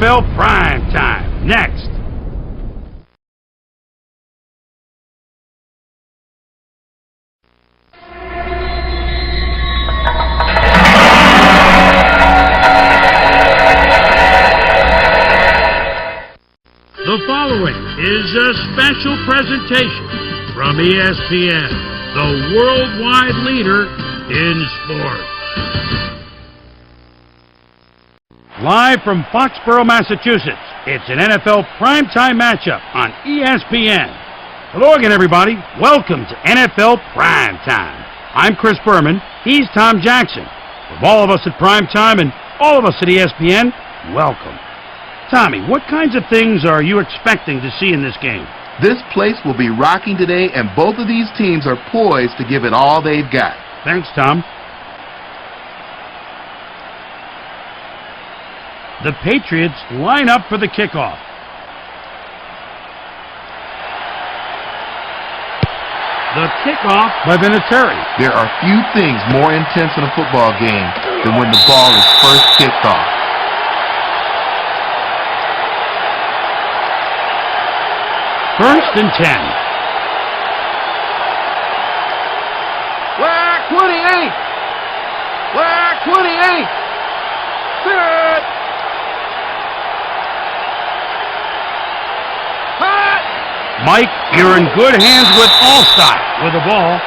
NFL PrimeTime. Next. The following is a special presentation from ESPN, the worldwide leader in sports. Live from Foxborough, Massachusetts, it's an NFL primetime matchup on ESPN. Hello again, everybody. Welcome to NFL Primetime. I'm Chris Berman. He's Tom Jackson. From all of us at Primetime and all of us at ESPN, welcome. Tommy, what kinds of things are you expecting to see in this game? This place will be rocking today, and both of these teams are poised to give it all they've got. Thanks, Tom. The Patriots line up for the kickoff. The kickoff by VINATIERI. There are few things more intense in a football game than when the ball is first kicked off. First and 10. We're 28. We're 28. Good. Hot. Mike, you're in good hands with Allstott with the ball.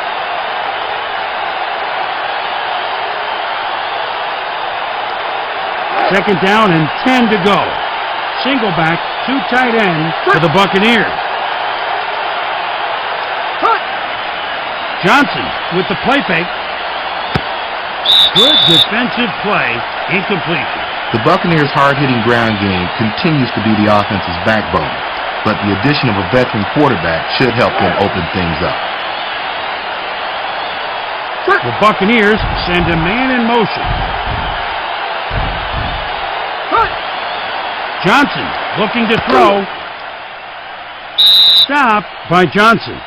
Second down and 10 to go. Single back, two tight end for the Buccaneers. Johnson with the play fake. Good defensive play, incompletion. The Buccaneers' hard-hitting ground game continues to be the offense's backbone, but the addition of a veteran quarterback should help them open things up. The Buccaneers send a man in motion. Johnson looking to throw. Stopped by Johnson.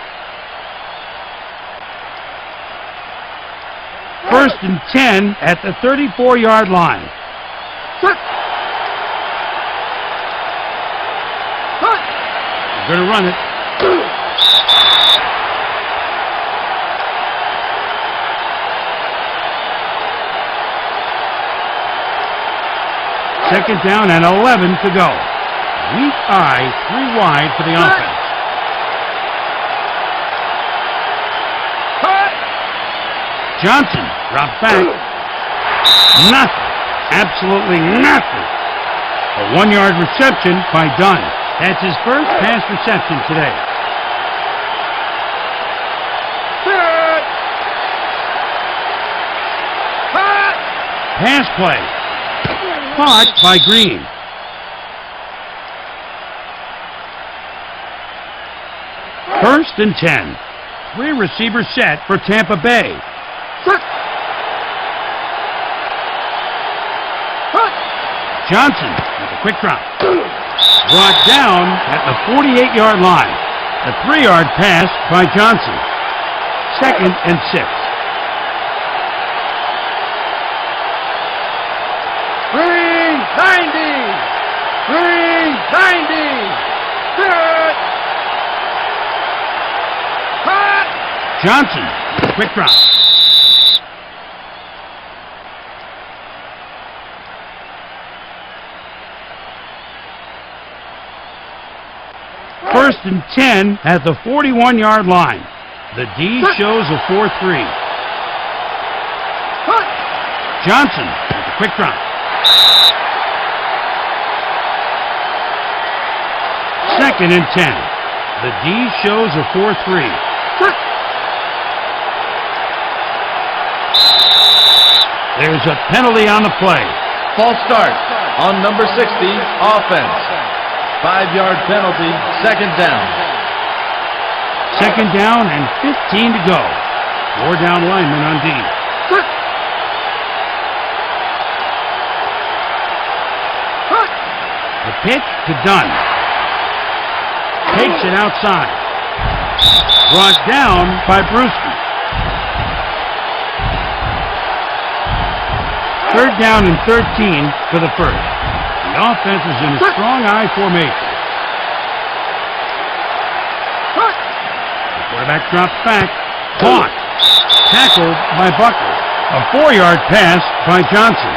First and 10 at the 34-yard line. They're going to run it. Second down and 11 to go. Weak eye, 3 wide for the offense. Johnson dropped back. Nothing. Absolutely nothing. A 1-yard reception by Dunn. That's his first pass reception today. Pass play. Caught by Green. First and 10. 3 receivers set for Tampa Bay. Johnson with a quick drop. Brought down at the 48-yard line. A 3-yard pass by Johnson. Second and 6. Green 90. Green 90. Good. Hot. Johnson with a quick drop. First and 10 at the 41-yard line. The D shows a 4-3. Johnson with a quick drop. Second and 10. The D shows a 4-3. There's a penalty on the play. False start on number 60, offense. 5-yard penalty, second down. Second down and 15 to go. 4 down linemen on D. The pitch to Dunn. Takes it outside. Brought down by Brewski. Third down and 13 for the first. The offense is in a strong I formation. The quarterback drops back. Caught. Tackled by Buckler. A 4-yard pass by Johnson.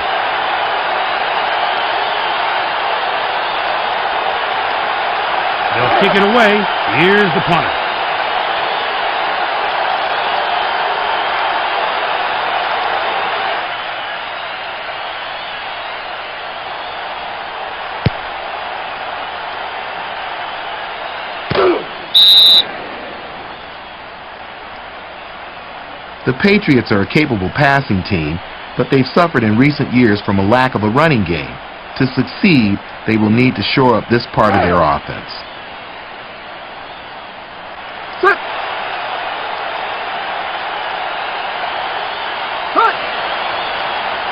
They'll kick it away. Here's the punter. The Patriots are a capable passing team, but they've suffered in recent years from a lack of a running game. To succeed, they will need to shore up this part of their offense.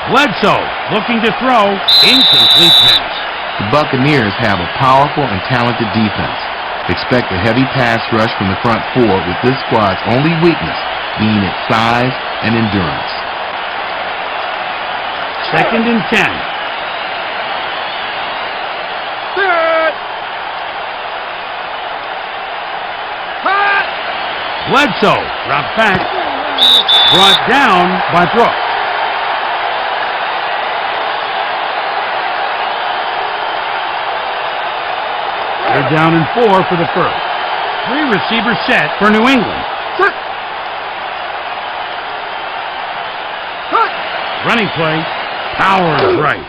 Bledsoe looking to throw. Incomplete pass. The Buccaneers have a powerful and talented defense. Expect a heavy pass rush from the front four, with this squad's only weakness being its size and endurance. 2nd and 10. Bledsoe dropped back. Brought down by Brooks. They're down and 4 for the first. 3 receivers set for New England. Running play. Power is right.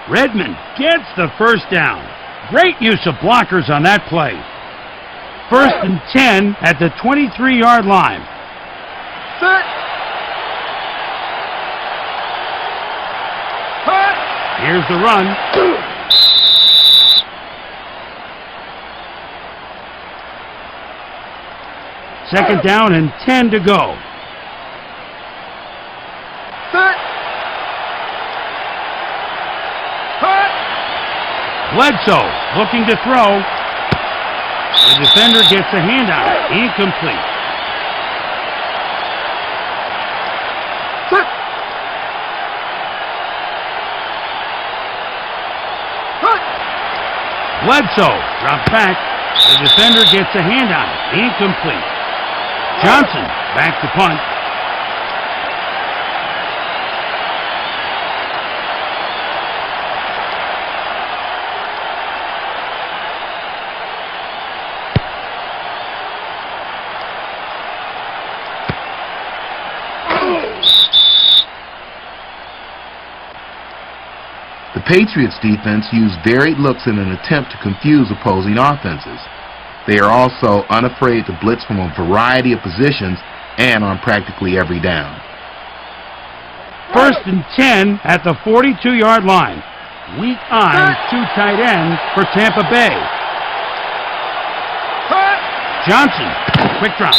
Redmond gets the first down. Great use of blockers on that play. 1st and 10 at the 23-yard line. Here's the run. Second down and 10 to go. Bledsoe looking to throw. The defender gets a handout. Incomplete. Bledsoe drops back. The defender gets a handout. Incomplete. Johnson back to punt. The Patriots defense used varied looks in an attempt to confuse opposing offenses. They are also unafraid to blitz from a variety of positions and on practically every down. 1st and 10 at the 42-yard line. Weak eye, 2 tight ends for Tampa Bay. Johnson, quick drop.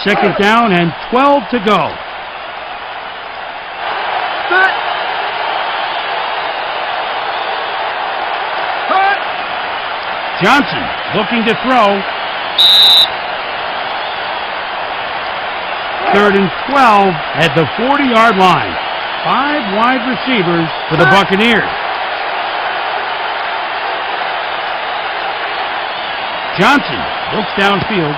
Second down and 12 to go. Johnson looking to throw. 3rd and 12 at the 40-yard line. 5 wide receivers for the Buccaneers. Johnson looks downfield.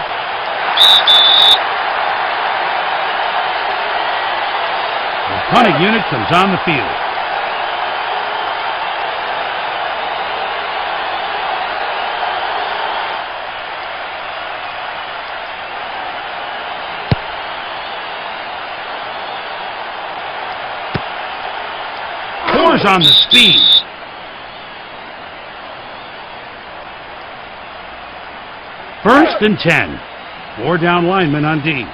The punting unit comes on the field. Pours on the speed. First and 10. 4 down linemen on D.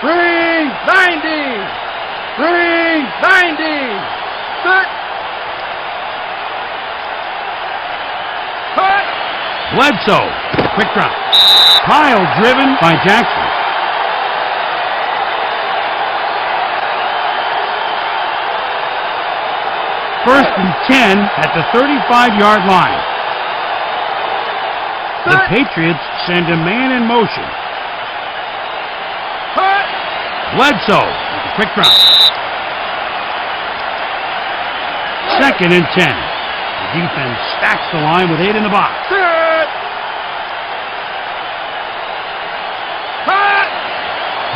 390! 390! Cut! Bledsoe, quick drop. Pile driven by Jackson. First and 10 at the 35-yard line. The Patriots send a man in motion. Bledsoe with a quick drop. 2nd and 10. The defense stacks the line with 8 in the box.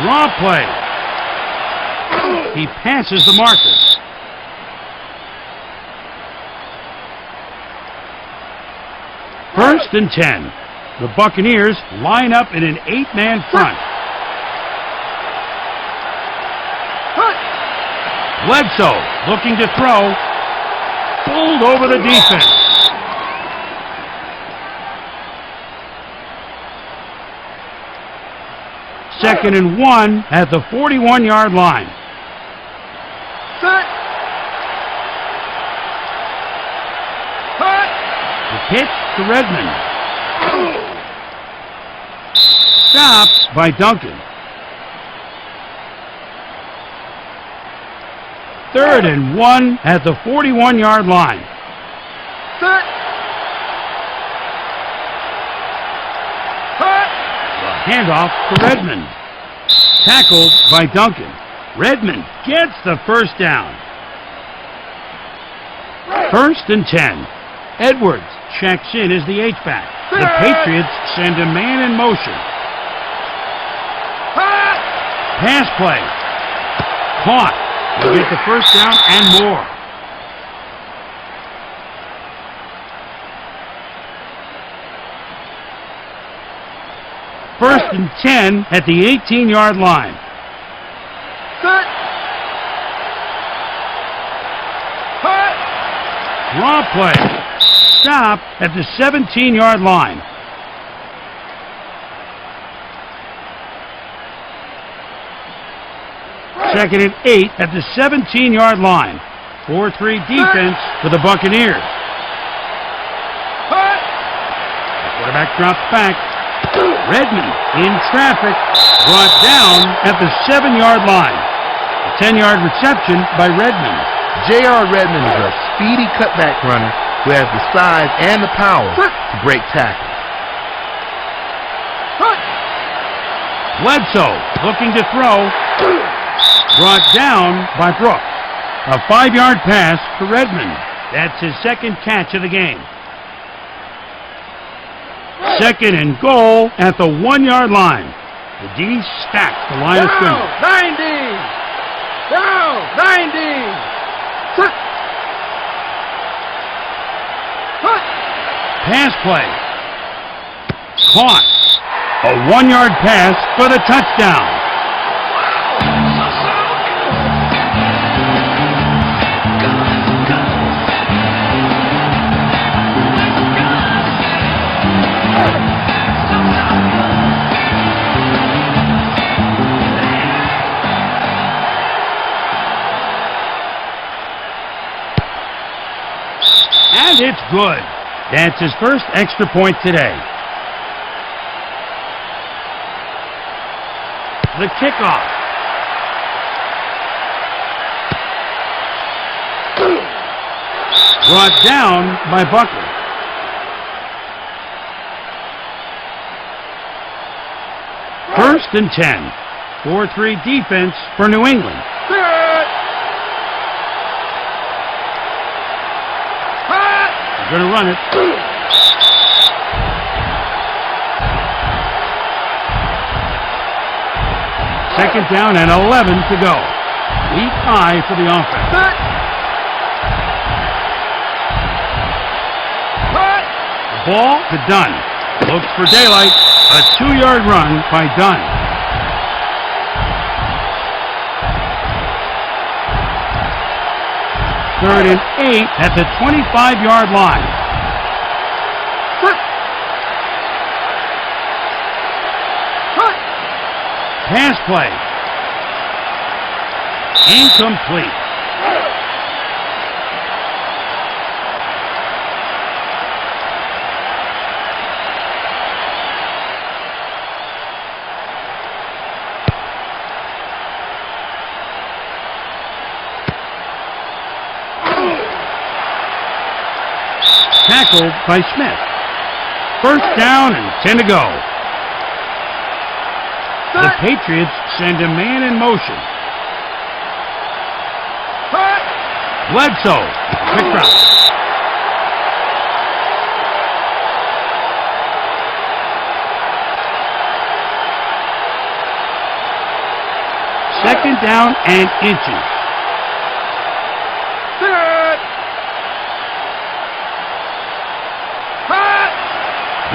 Draw play. He passes the marker. 1st and 10. The Buccaneers line up in an 8-man front. Bledsoe looking to throw. Pulled over the defense. Second and 1 at the 41-yard line. The pitch to Redmond. Stopped by Duncan. 3rd and 1 at the 41-yard line. The handoff to Redmond. Tackled by Duncan. Redmond gets the first down. 1st and 10. Edwards checks in as the H-back. The Patriots send a man in motion. Pass play. Caught. Will get the first down and more. First and 10 at the 18-yard line. Draw play. Stop at the 17-yard line. Second and 8 at the 17-yard line. 4-3 defense for the Buccaneers. The quarterback drops back. Redmond in traffic, brought down at the 7-yard line. A 10-yard reception by Redmond. J.R. Redmond is a speedy cutback runner who has the size and the power to break tackles. Bledsoe looking to throw. Brought down by Brooks. A 5-yard pass to Redmond. That's his 2nd catch of the game. 2nd and goal at the 1-yard line. The D stacks the line of scrimmage. 90! Down! 90! Pass play. Caught. A 1-yard pass for the touchdown. And it's good. That's his first extra point today. The kickoff. Brought down by Buckley. First and 10. 4-3 defense for New England. They're going to run it. Second down and 11 to go. Weak eye for the offense. The ball to Dunn. Looks for daylight. A 2-yard run by Dunn. Third and 8 at the 25-yard line. Pass play. Incomplete. Tackled by Smith. First down and 10 to go. The Patriots send a man in motion. Bledsoe, quick drop. Second down and inches.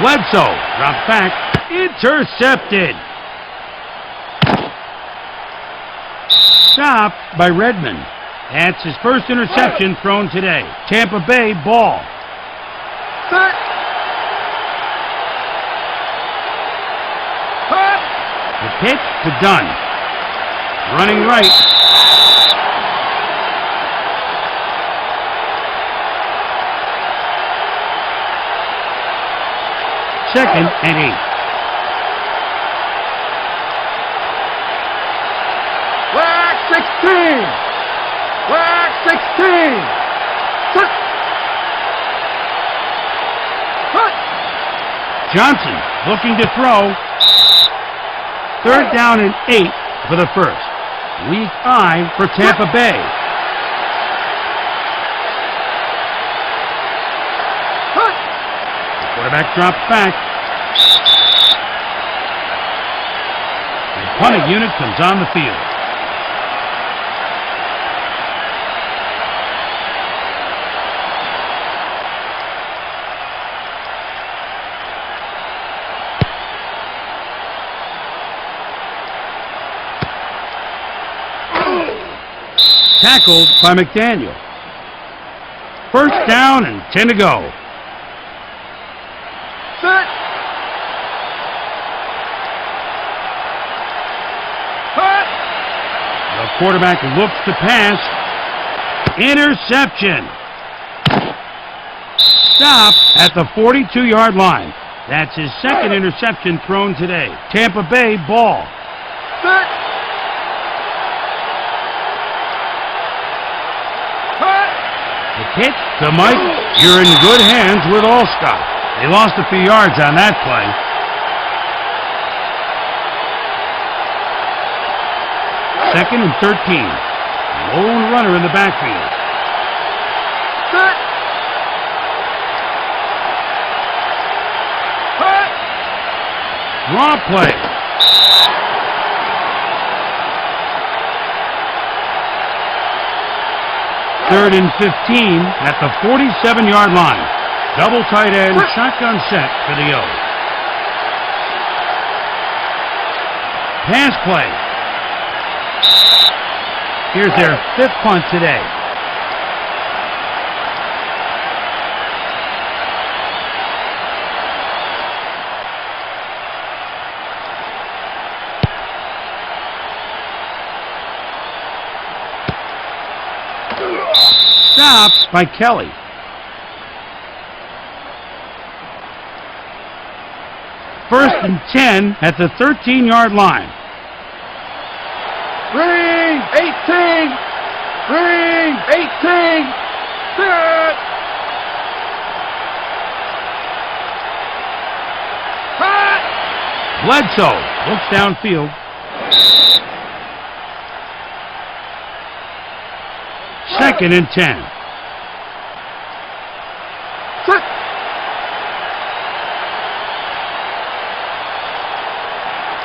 Bledsoe dropped back, intercepted. Stopped by Redmond. That's his first interception thrown today. Tampa Bay ball. The pitch to Dunn. Running right. Second and 8. Flag 16. Flag 16. Johnson looking to throw. Third down and 8 for the first. Weak eye for Tampa Bay. The quarterback drops back. The punting unit comes on the field. Tackled by McDaniel. First down and 10 to go. The quarterback looks to pass. Interception. Stop at the 42-yard line. That's his second interception thrown today. Tampa Bay ball. The pitch to Mike. You're in good hands with Allscott. They lost a few yards on that play. Second and 13. Lone runner in the backfield. Draw play. Third and 15 at the 47-yard line. Double tight end, shotgun set for the O. Pass play. Here's their fifth punt today. Stopped by Kelly. First and 10 at the 13-yard line. Ring 18. Ring 18. Set. Cut. Bledsoe looks downfield. Second and 10. Set.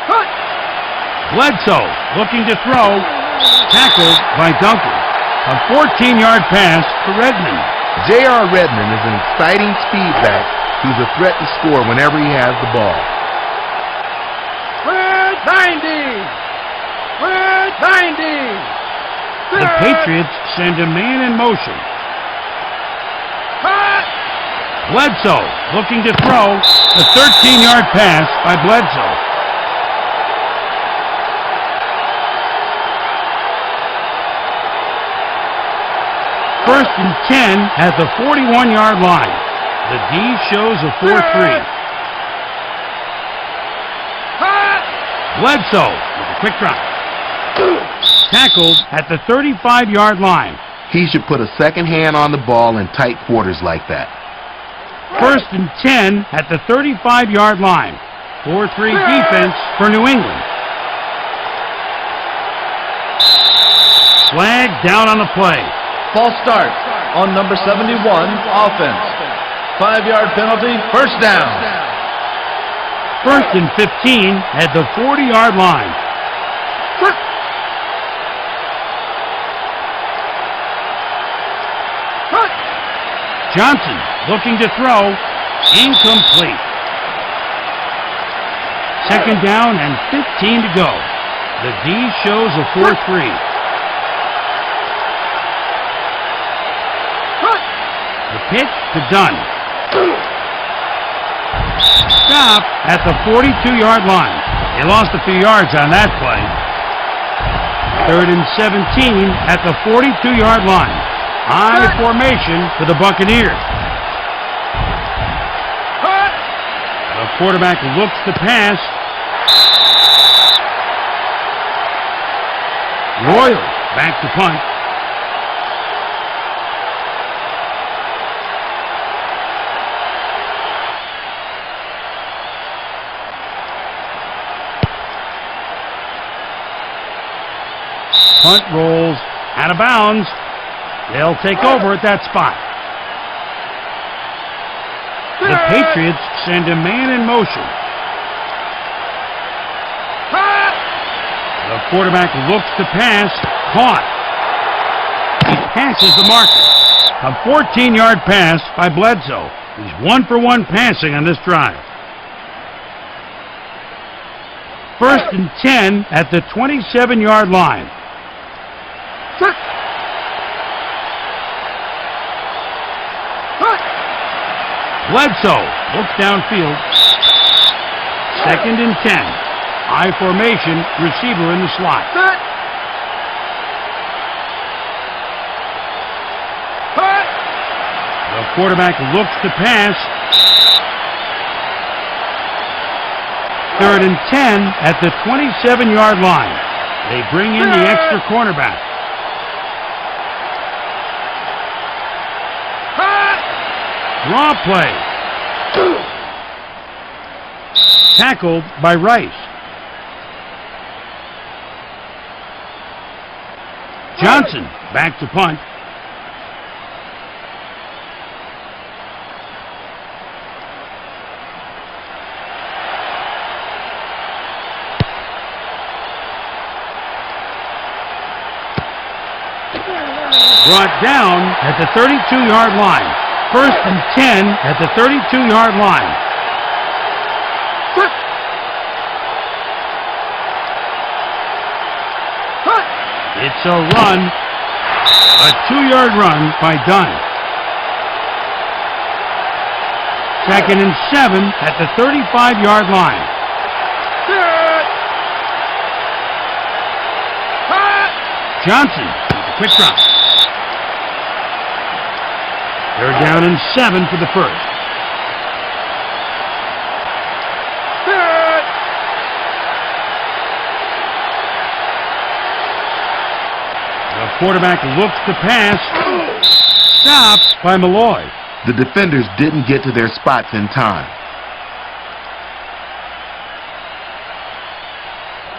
Cut. Bledsoe looking to throw. Tackled by Duncan. A 14-yard pass to Redmond. J.R. Redmond is an exciting speed back who's a threat to score whenever he has the ball. Red 90. Red 90. The Patriots send a man in motion. Cut. Bledsoe looking to throw. A 13-yard pass by Bledsoe. First and 10 at the 41-yard line. The D shows a 4-3. Bledsoe with a quick drop. Tackled at the 35-yard line. He should put a second hand on the ball in tight quarters like that. First and 10 at the 35-yard line. 4-3 defense for New England. Flag down on the play. False start on number 71, offense. 5-yard penalty, first down. First and 15 at the 40-yard line. Johnson looking to throw. Incomplete. Second down and 15 to go. The D shows a 4-3. The pitch to Dunn. Stop at the 42-yard line. He lost a few yards on that play. Third and 17 at the 42-yard line. High formation for the Buccaneers. The quarterback looks to pass. Royal back to punt. Punt rolls out of bounds. They'll take over at that spot. The Patriots send a man in motion. The quarterback looks to pass. Caught. He passes the marker. A 14-yard pass by Bledsoe. He's 1 for 1 passing on this drive. First and 10 at the 27-yard line. Bledsoe looks downfield. Second and 10. High formation, receiver in the slot. The quarterback looks to pass. Third and 10 at the 27-yard line. They bring in the extra cornerback. Draw play. Tackled by Rice. Johnson back to punt. Brought down at the 32-yard line. First and 10 at the 32-yard line. It's a run. A 2-yard run by Dunn. Second and 7 at the 35-yard line. Johnson, quick drop. Third down and 7 for the first. The quarterback looks to pass. Stopped by MILLOY. The defenders didn't get to their spots in time.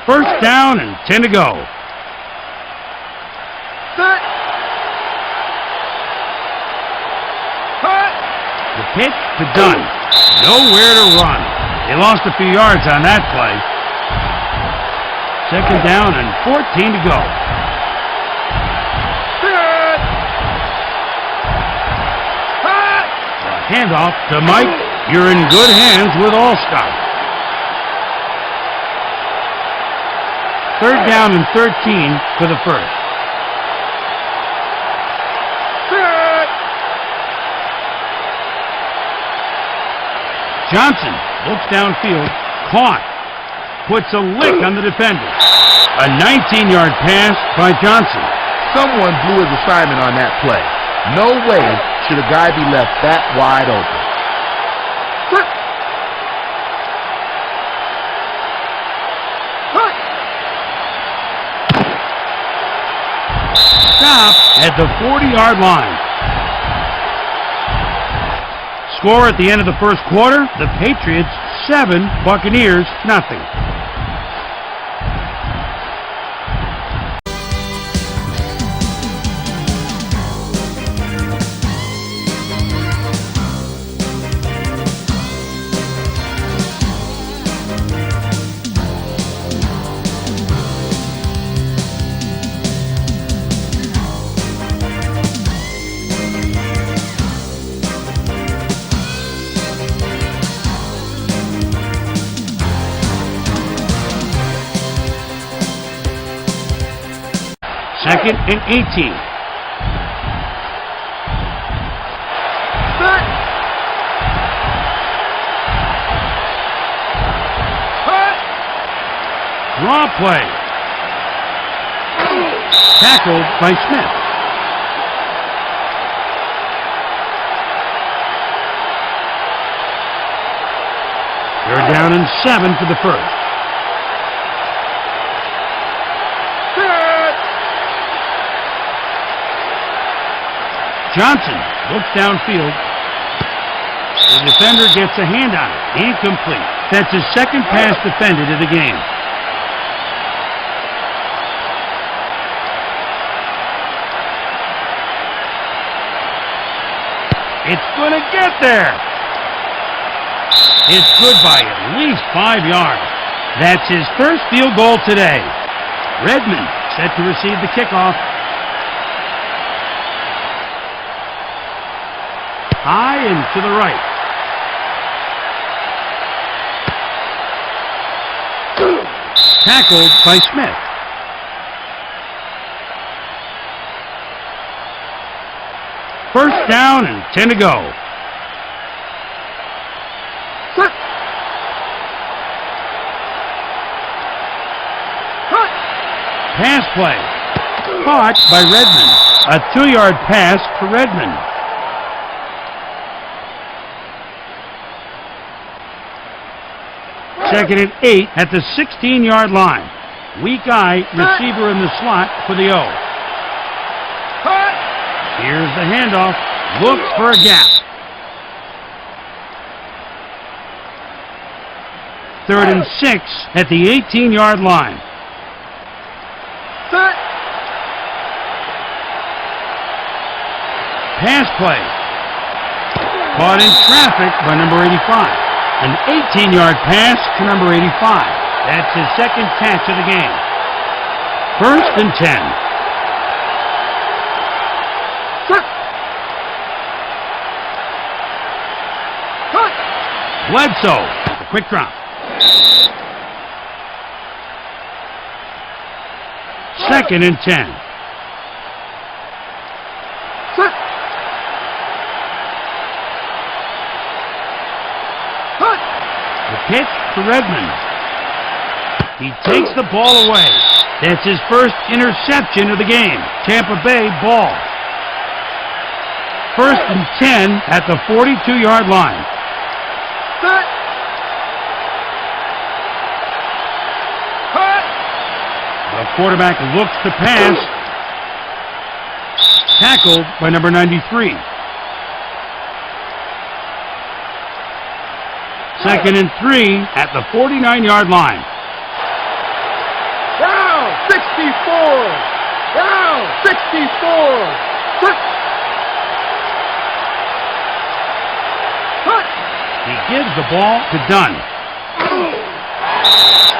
First down and 10 to go. The pitch to Dunn. Nowhere to run. He lost a few yards on that play. Second down and 14 to go. The handoff to Mike. You're in good hands with All-Star. Third down and 13 for the first. Johnson looks downfield, caught, puts a lick on the defender. A 19-yard pass by Johnson. Someone blew his assignment on that play. No way should a guy be left that wide open. Stop at the 40-yard line. score at the end of the first quarter, the Patriots 7, Buccaneers nothing. Second and 18. Set. Cut. Draw play. Tackled by Smith. They're down in 7 for the first. Johnson looks downfield. The defender gets a hand on it. Incomplete. That's his second pass defended of the game. It's going to get there. It's good by at least 5 yards. That's his first field goal today. Redmond set to receive the kickoff. High and to the right. Tackled by Smith. First down and 10 to go. Set. Cut. Pass play. Caught by Redmond. A 2-yard pass for Redmond. Second and 8 at the 16-yard line. Weak eye receiver in the slot for the O. Cut. Here's the handoff. Looks for a gap. Third and 6 at the 18-yard line. Set. Pass play. Caught in traffic by number 85. An 18-yard pass to number 85. That's his second catch of the game. First and 10. Set. Cut. Bledsoe, a quick drop. Second and 10. Set. Cut. The pitch to Redmond. He takes the ball away. That's his first interception of the game. Tampa Bay ball. First and 10 at the 42-yard line. Set. Cut. The quarterback looks to pass. Tackled by number 93. Second and 3 at the 49-yard line. Down 64. Down 64. Set. Cut. He gives the ball to Dunn.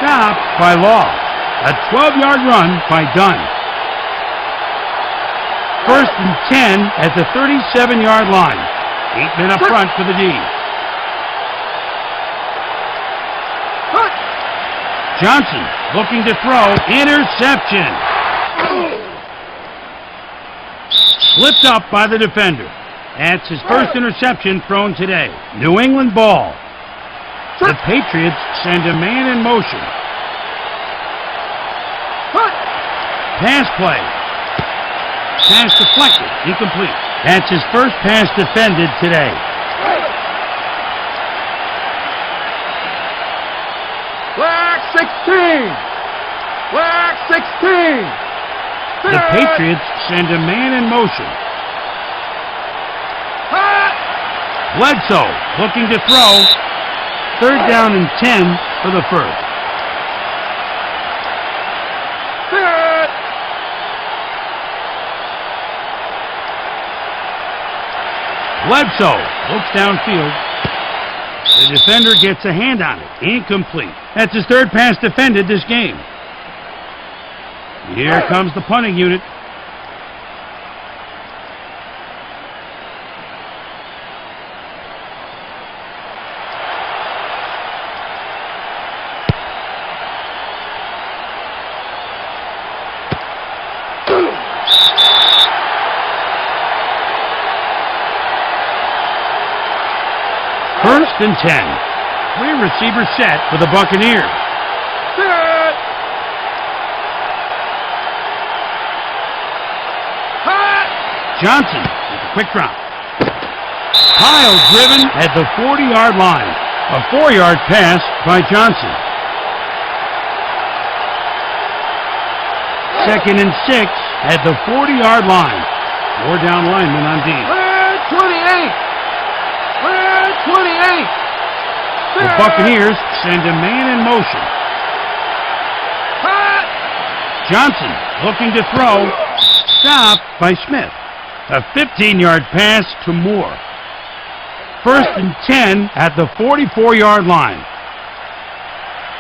Stopped by Law. A 12-yard run by Dunn. First and 10 at the 37-yard line. 8 men up front for the D. Cut. Johnson looking to throw. Interception. Slipped up by the defender. That's his first interception thrown today. New England ball. The Patriots send a man in motion. Cut. Pass play. Pass deflected. Incomplete. That's his first pass defended today. Flag 16. Flag 16. The Patriots send a man in motion. Cut. Bledsoe looking to throw. 3rd down and 10 for the first. Set. Bledsoe looks downfield. The defender gets a hand on it. Incomplete. That's his 3rd pass defended this game. Here comes the punting unit. First and 10. 3 receivers set for the Buccaneers. Set. Hot. Johnson with a quick drop. Pile driven at the 40-yard line. A 4-yard pass by Johnson. 2nd and 6 at the 40-yard line. 4 down linemen on D. 28. 28. The Buccaneers send a man in motion. Hot. Johnson looking to throw. Stopped by Smith. A 15-yard pass to Moore. 1st and 10 at the 44-yard line.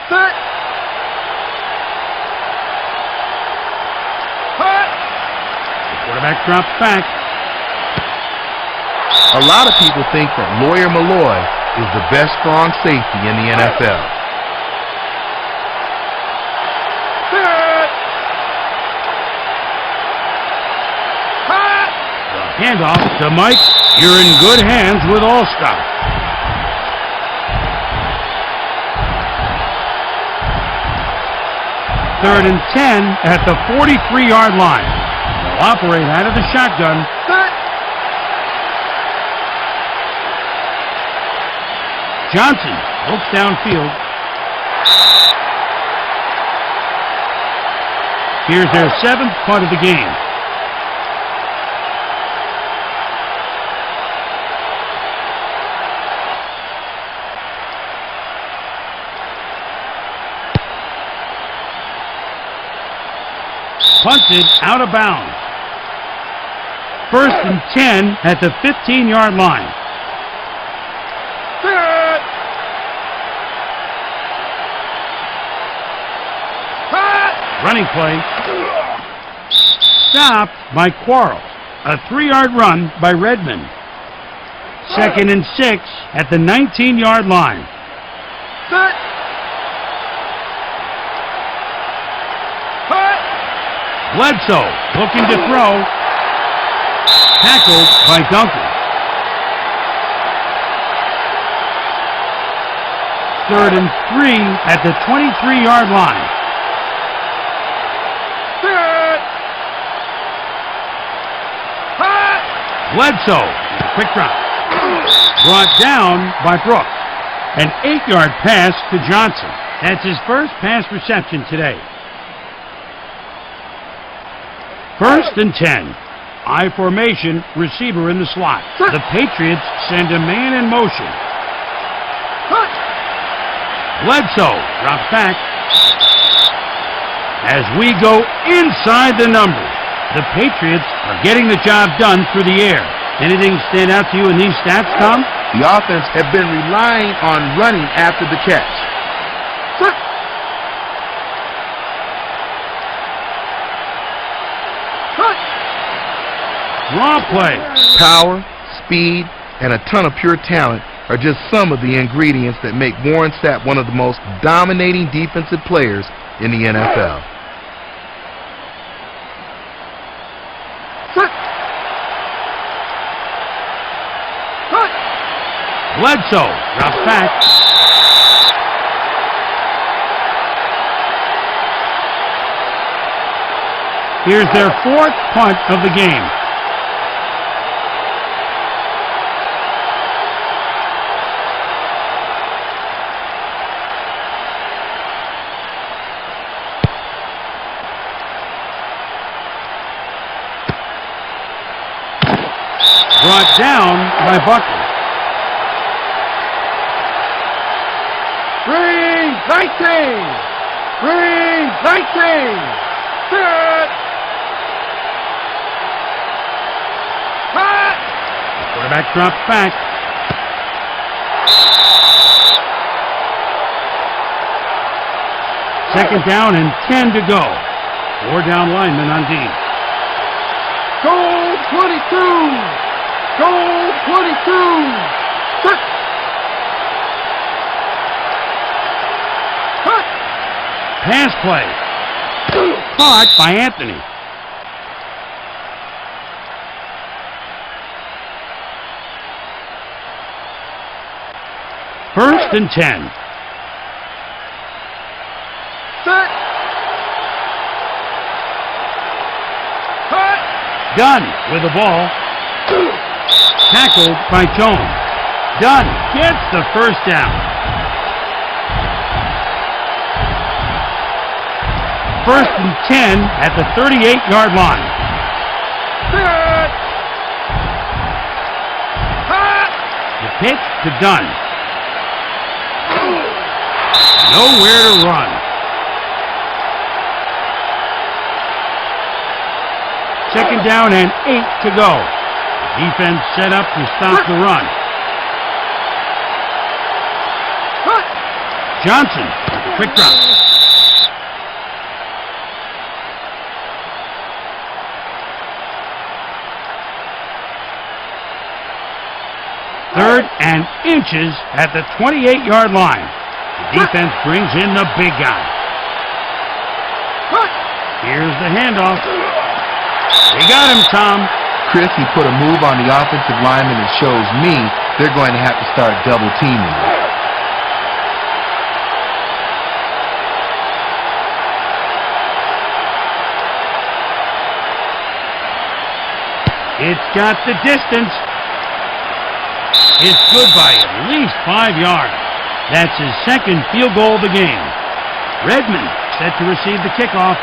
Set. Hot. The quarterback drops back. A lot of people think that Lawyer Milloy is the best strong safety in the NFL. Set. Hot. The handoff to Mike. You're in good hands with Allstott. Third and 10 at the 43-yard line. They'll operate out of the shotgun. Set. Johnson looks downfield. Here's their 7th punt of the game. Punted out of bounds. 1st and 10 at the 15-yard line. Set. Hot. Running play. Stopped by Quarles. A 3-yard run by Redmond. 2nd and 6 at the 19-yard line. Set. Hot. Bledsoe looking to throw. Tackled by Duncan. 3rd and 3 at the 23-yard line. Set. Hot. Bledsoe with a quick drop. Brought down by Brooks. An 8-yard pass to Johnson. That's his first pass reception today. 1st and 10. I formation, receiver in the slot. The Patriots send a man in motion. Hot. Bledsoe drops back. As we go inside the numbers, the Patriots are getting the job done through the air. Anything stand out to you in these stats, Tom? The offense have been relying on running after the catch. Set. Hot. Draw play. Power, speed, and a ton of pure talent are just some of the ingredients that make Warren Sapp one of the most dominating defensive players in the NFL. Set. Hot. Bledsoe drops back. Here's their 4th punt of the game. Brought down by Buckley. 19. Green, 19. Set. Cut. Quarterback drops back. Second down and 10 to go. 4 down linemen on D. Goal 22. Goal 22. Set. Cut. Pass play. Caught by Anthony. First and 10. Set. Cut. Dunn with the ball. Tackled by Jones. Dunn gets the first down. First and 10 at the 38-yard line. Set. Cut. The pitch to Dunn. Nowhere to run. Second down and 8 to go. Defense set up to stop the run. Cut. Johnson, quick drop. Third and inches at the 28-yard line. The defense brings in the big guy. Cut. Here's the handoff. They got him, Tom. Chris, he put a move on the offensive lineman that shows me they're going to have to start double teaming him. It's got the distance. It's good by at least 5 yards. That's his second field goal of the game. Redmond set to receive the kickoff.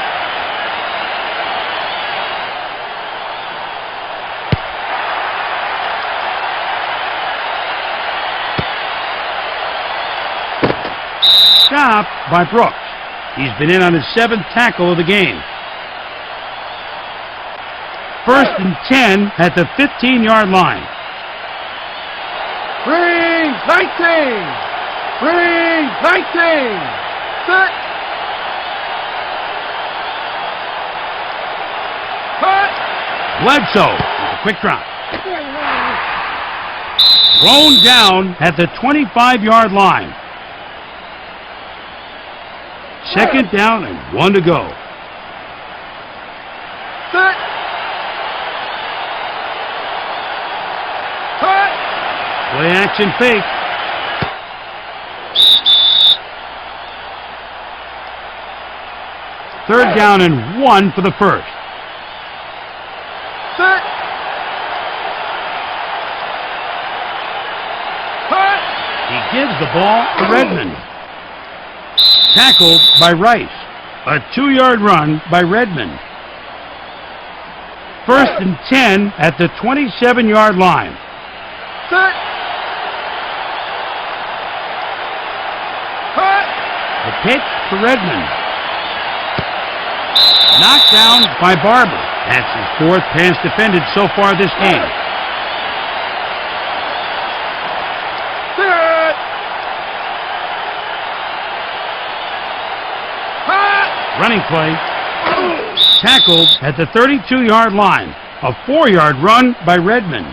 Stopped by Brooks. He's been in on his 7th tackle of the game. First and 10 at the 15-yard line. Green, 19. Green, 19. Set. Cut. Bledsoe with a quick drop. Thrown down at the 25-yard line. Second down and 1 to go. Set. Cut. Play action fake. Third down and 1 for the first. Set. Cut. He gives the ball to Redmond. Tackled by Rice. A 2-yard run by Redmond. First and 10 at the 27-yard line. Set. Cut. The pitch to Redmond. Knocked down by Barber. That's his 4th pass defended so far this game. Set. Cut. Running play. Tackled at the 32-yard line. A 4-yard run by Redmond.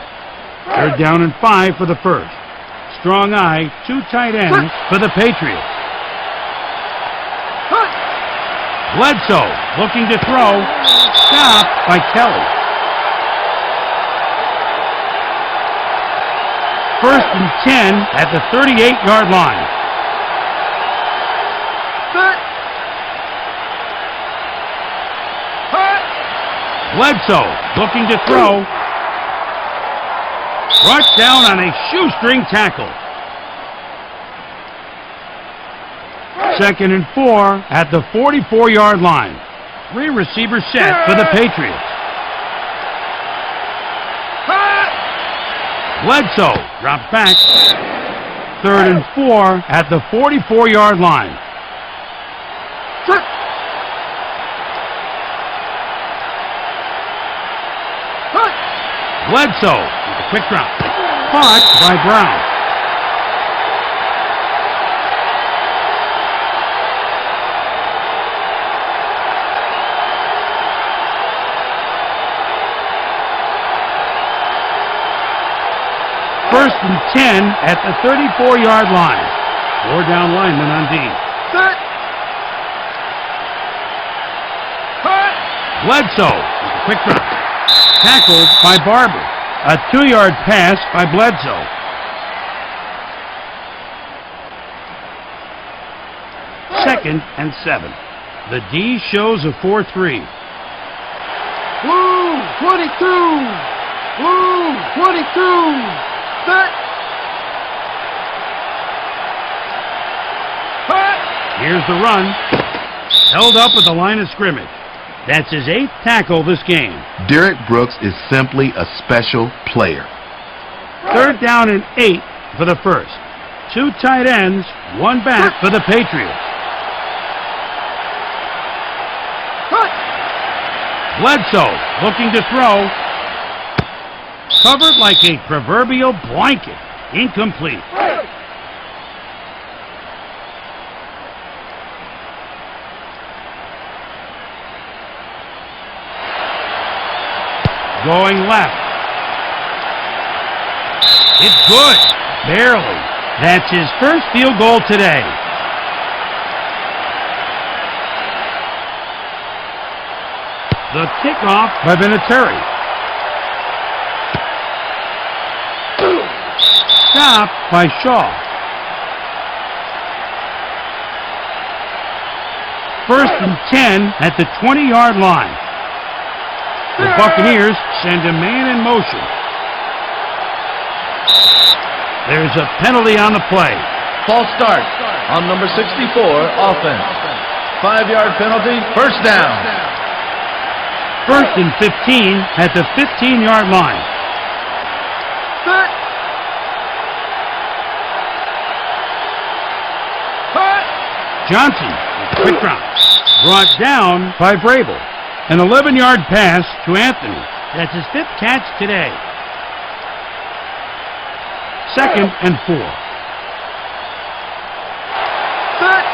Third down and 5 for the first. Strong eye, 2 tight ends for the Patriots. Cut. Bledsoe looking to throw. Stopped by Kelly. First and 10 at the 38-yard line. Set. Cut. Bledsoe looking to throw. Brought down on a shoestring tackle. Second and 4 at the 44-yard line. 3 receivers set for the Patriots. Cut. Bledsoe drops back. Third and 4 at the 44-yard line. Set. Hut. Bledsoe with a quick drop. Caught by Brown. First and 10 at the 34-yard line. 4 down linemen on D. Set. Hut. Bledsoe with a quick drop. Tackled by Barber. A 2-yard pass by Bledsoe. Second and 7. The D shows a 4-3. Woo! 22! Woo! 22! Set! Hut! Here's the run. Held up at the line of scrimmage. That's his 8th tackle this game. Derek Brooks is simply a special player. 3rd down and 8 for the first. 2 tight ends, 1 back for the Patriots. Hut! Bledsoe looking to throw. Covered like a proverbial blanket. Incomplete. Going left. It's good. Barely. That's his first field goal today. The kickoff by VINATIERI. Stopped by Shaw. First and 10 at the 20-yard line. The Buccaneers send a man in motion. There's a penalty on the play. False start on number 64, offense. 5-yard penalty, first down. First and 15 at the 15-yard line. Set! Hut! Johnson with a quick drop. Brought down by Vrabel. An 11-yard pass to Anthony. That's his 5th catch today. Second and 4. Set!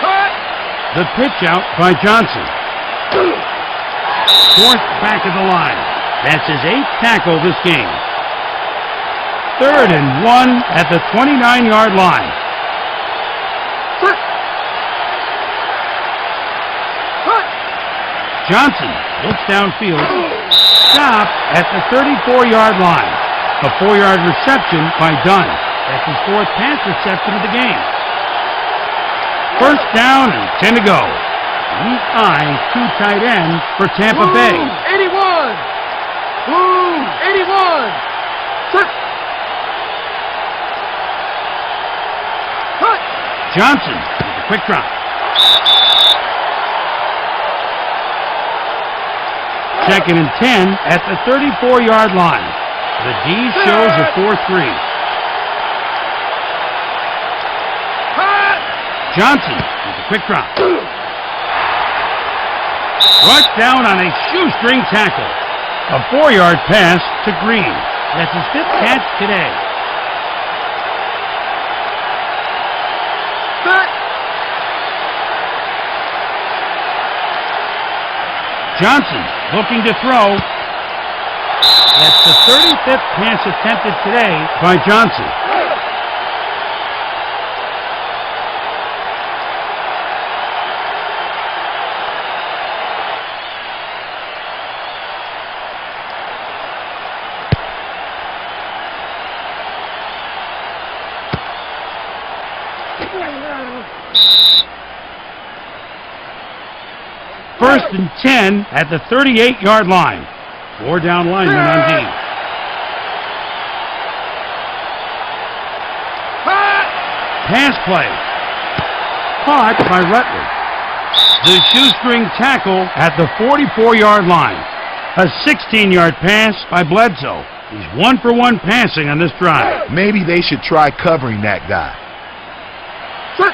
Hut! The pitch out by Johnson. 4th back of the line. That's his 8th tackle this game. 3rd and 1 at the 29-yard line. Set! Hut! Johnson looks downfield. Stopped at the 34-yard line. A 4-yard reception by Dunn. That's his 4th pass reception of the game. First down and 10 to go. Weak eye, 2 tight ends for Tampa Bay. 81! Woo! 81! Set! Hut! Johnson with a quick drop. Second and 10 at the 34-yard line. The D shows a 4-3. Hut! Johnson with a quick drop. Brought down on a shoestring tackle. A 4-yard pass to Green. That's his 5th catch today. Set! Johnson looking to throw. That's the 35th pass attempted today by Johnson. First and 10 at the 38-yard line. 4 down linemen on D. Pass play. Caught by Rutledge. The shoestring tackle at the 44-yard line. A 16-yard pass by Bledsoe. He's 1 for 1 passing on this drive. Maybe they should try covering that guy. Set!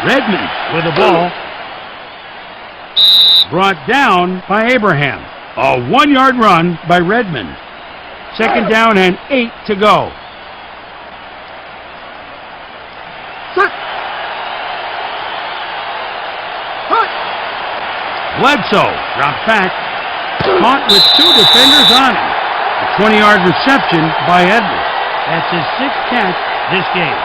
Redmond with the ball. Brought down by Abraham. A 1-yard run by Redmond. Second down and 8 to go. Bledsoe dropped back. Caught with 2 defenders on him. A 20-yard reception by Edwards. That's his 6th catch this game.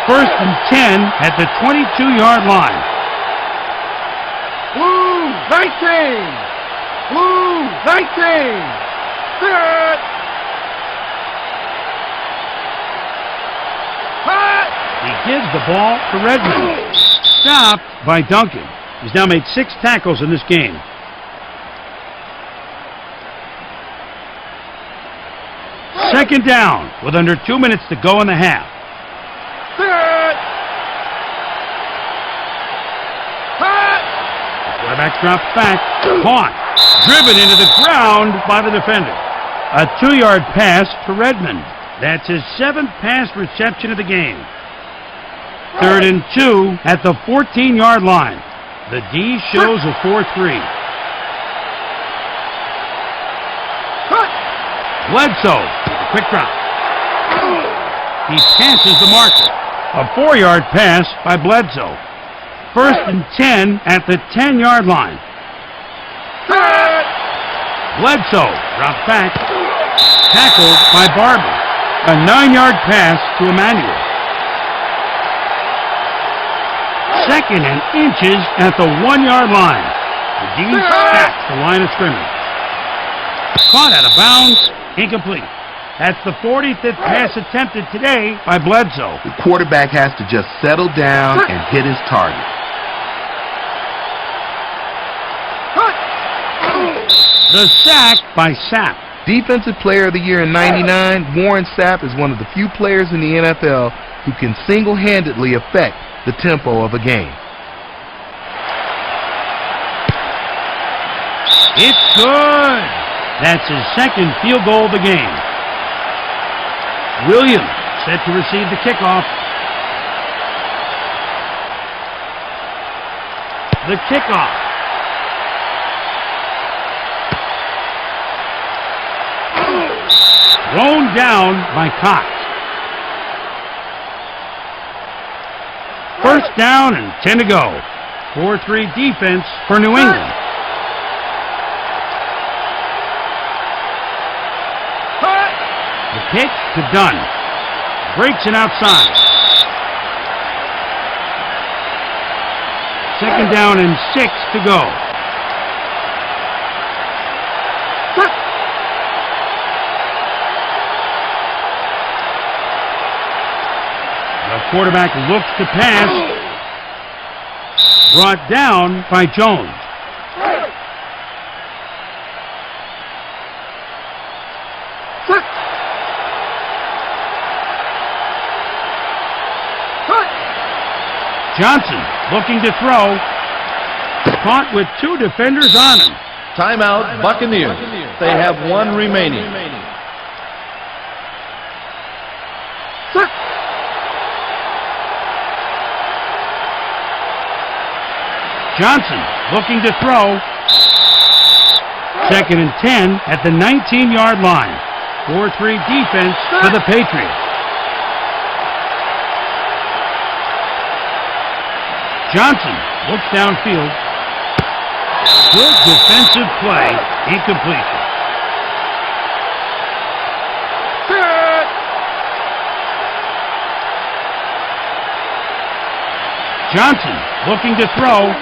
First and 10 at the 22-yard line. Blue 19. Blue 19. Set. Hot. He gives the ball to Redmond. Stopped by Duncan. He's now made 6 tackles in this game. Second down with under 2 minutes to go in the half. Set. Hot. Quarterback drops back. Caught. Driven into the ground by the defender. A 2-yard pass to Redmond. That's his 7th pass reception of the game. Third and 2 at the 14-yard line. The D shows a 4-3. Bledsoe, quick drop. He passes the marker. A 4-yard pass by Bledsoe. First and 10 at the 10-yard line. Bledsoe drops back. Tackled by Barber. A 9-yard pass to Emmanuel. Second and inches at the 1-yard line. The D stacks the line of scrimmage. Caught out of bounds. Incomplete. That's the 45th pass attempted today by Bledsoe. The quarterback has to just settle down and hit his target. The sack by SAPP. Defensive Player of the Year in '99, Warren Sapp is one of the few players in the NFL who can single-handedly affect the tempo of a game. It's good. That's his 2nd field goal of the game. Williams set to receive the kickoff. The kickoff. Thrown down by Cox. First down and 10 to go. 4-3 defense for New England. The pitch to Dunn. Breaks it outside. Second down and 6 to go. The quarterback looks to pass. Brought down by Jones. Johnson looking to throw. Caught with 2 defenders on him. Timeout, Buccaneers. They have 1 remaining. Johnson looking to throw. Second and 10 at the 19-yard line. 4-3 defense for the Patriots. Johnson looks downfield. Good defensive play. Incompletion. Johnson looking to throw.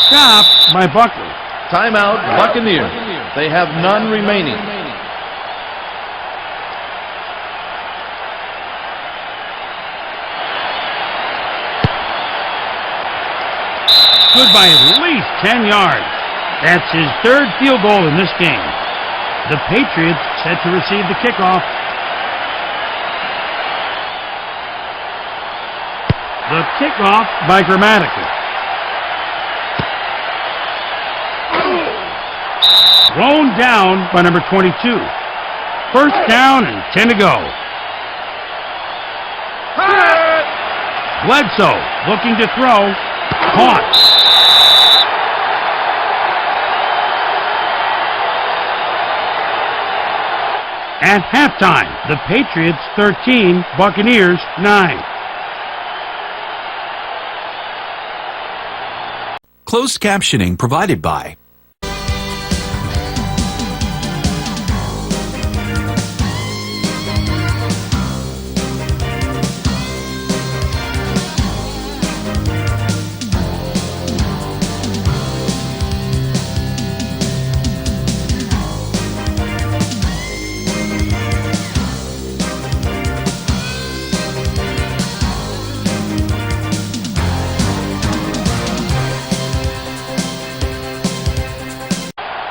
Stopped by Buckley. Timeout, Buccaneers. They have none remaining. Good by at least 10 yards. That's his 3rd field goal in this game. The Patriots set to receive the kickoff. The kickoff by Grammatica. Thrown down by number 22. First down and 10 to go. Bledsoe looking to throw. Caught. At halftime, the Patriots 13, Buccaneers 9. Closed captioning provided by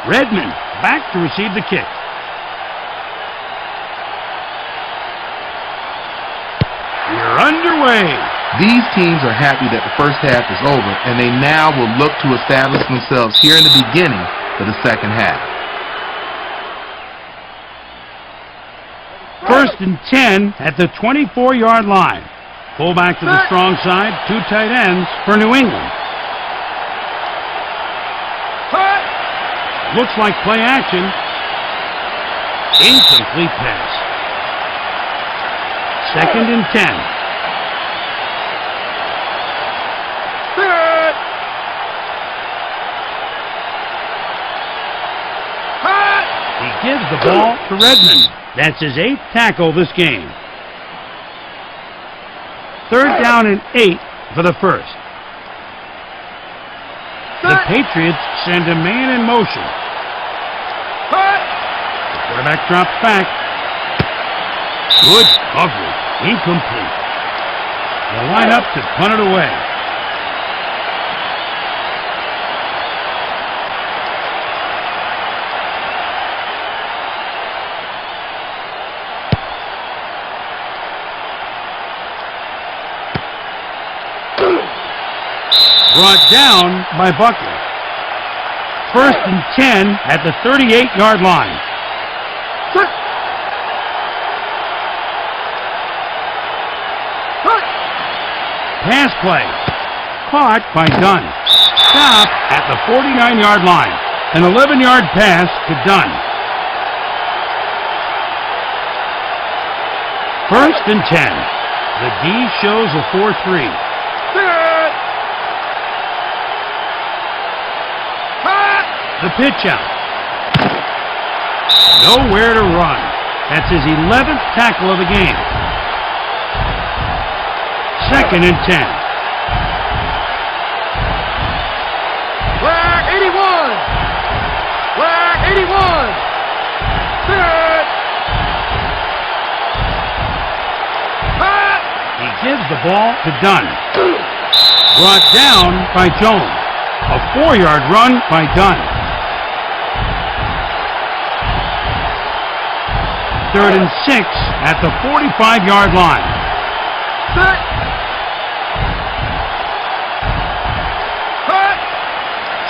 Redmond back to receive the kick. We're underway. These teams are happy that the first half is over, and they now will look to establish themselves here in the beginning for the second half. First and 10 at the 24-yard line. Pull back to the strong side, 2 tight ends for New England. Looks like play action. Incomplete pass. Second and 10. He gives the ball to Redmond. That's his 8th tackle this game. Third down and 8 for the first. The Patriots send a man in motion. The quarterback drops back. Good coverage. Incomplete. They'll line up to punt it away. Brought down by Buckley. First and 10 at the 38-yard line. Pass play. Caught by Dunn. Stop at the 49-yard line. An 11-yard pass to Dunn. First and 10. The D shows a 4-3. The pitch out. Nowhere to run. That's his 11th tackle of the game. Second and 10. Flag 81. Flag 81. Set. He gives the ball to Dunn. Brought down by Jones. A 4-yard run by Dunn. Third and 6 at the 45-yard line. Set.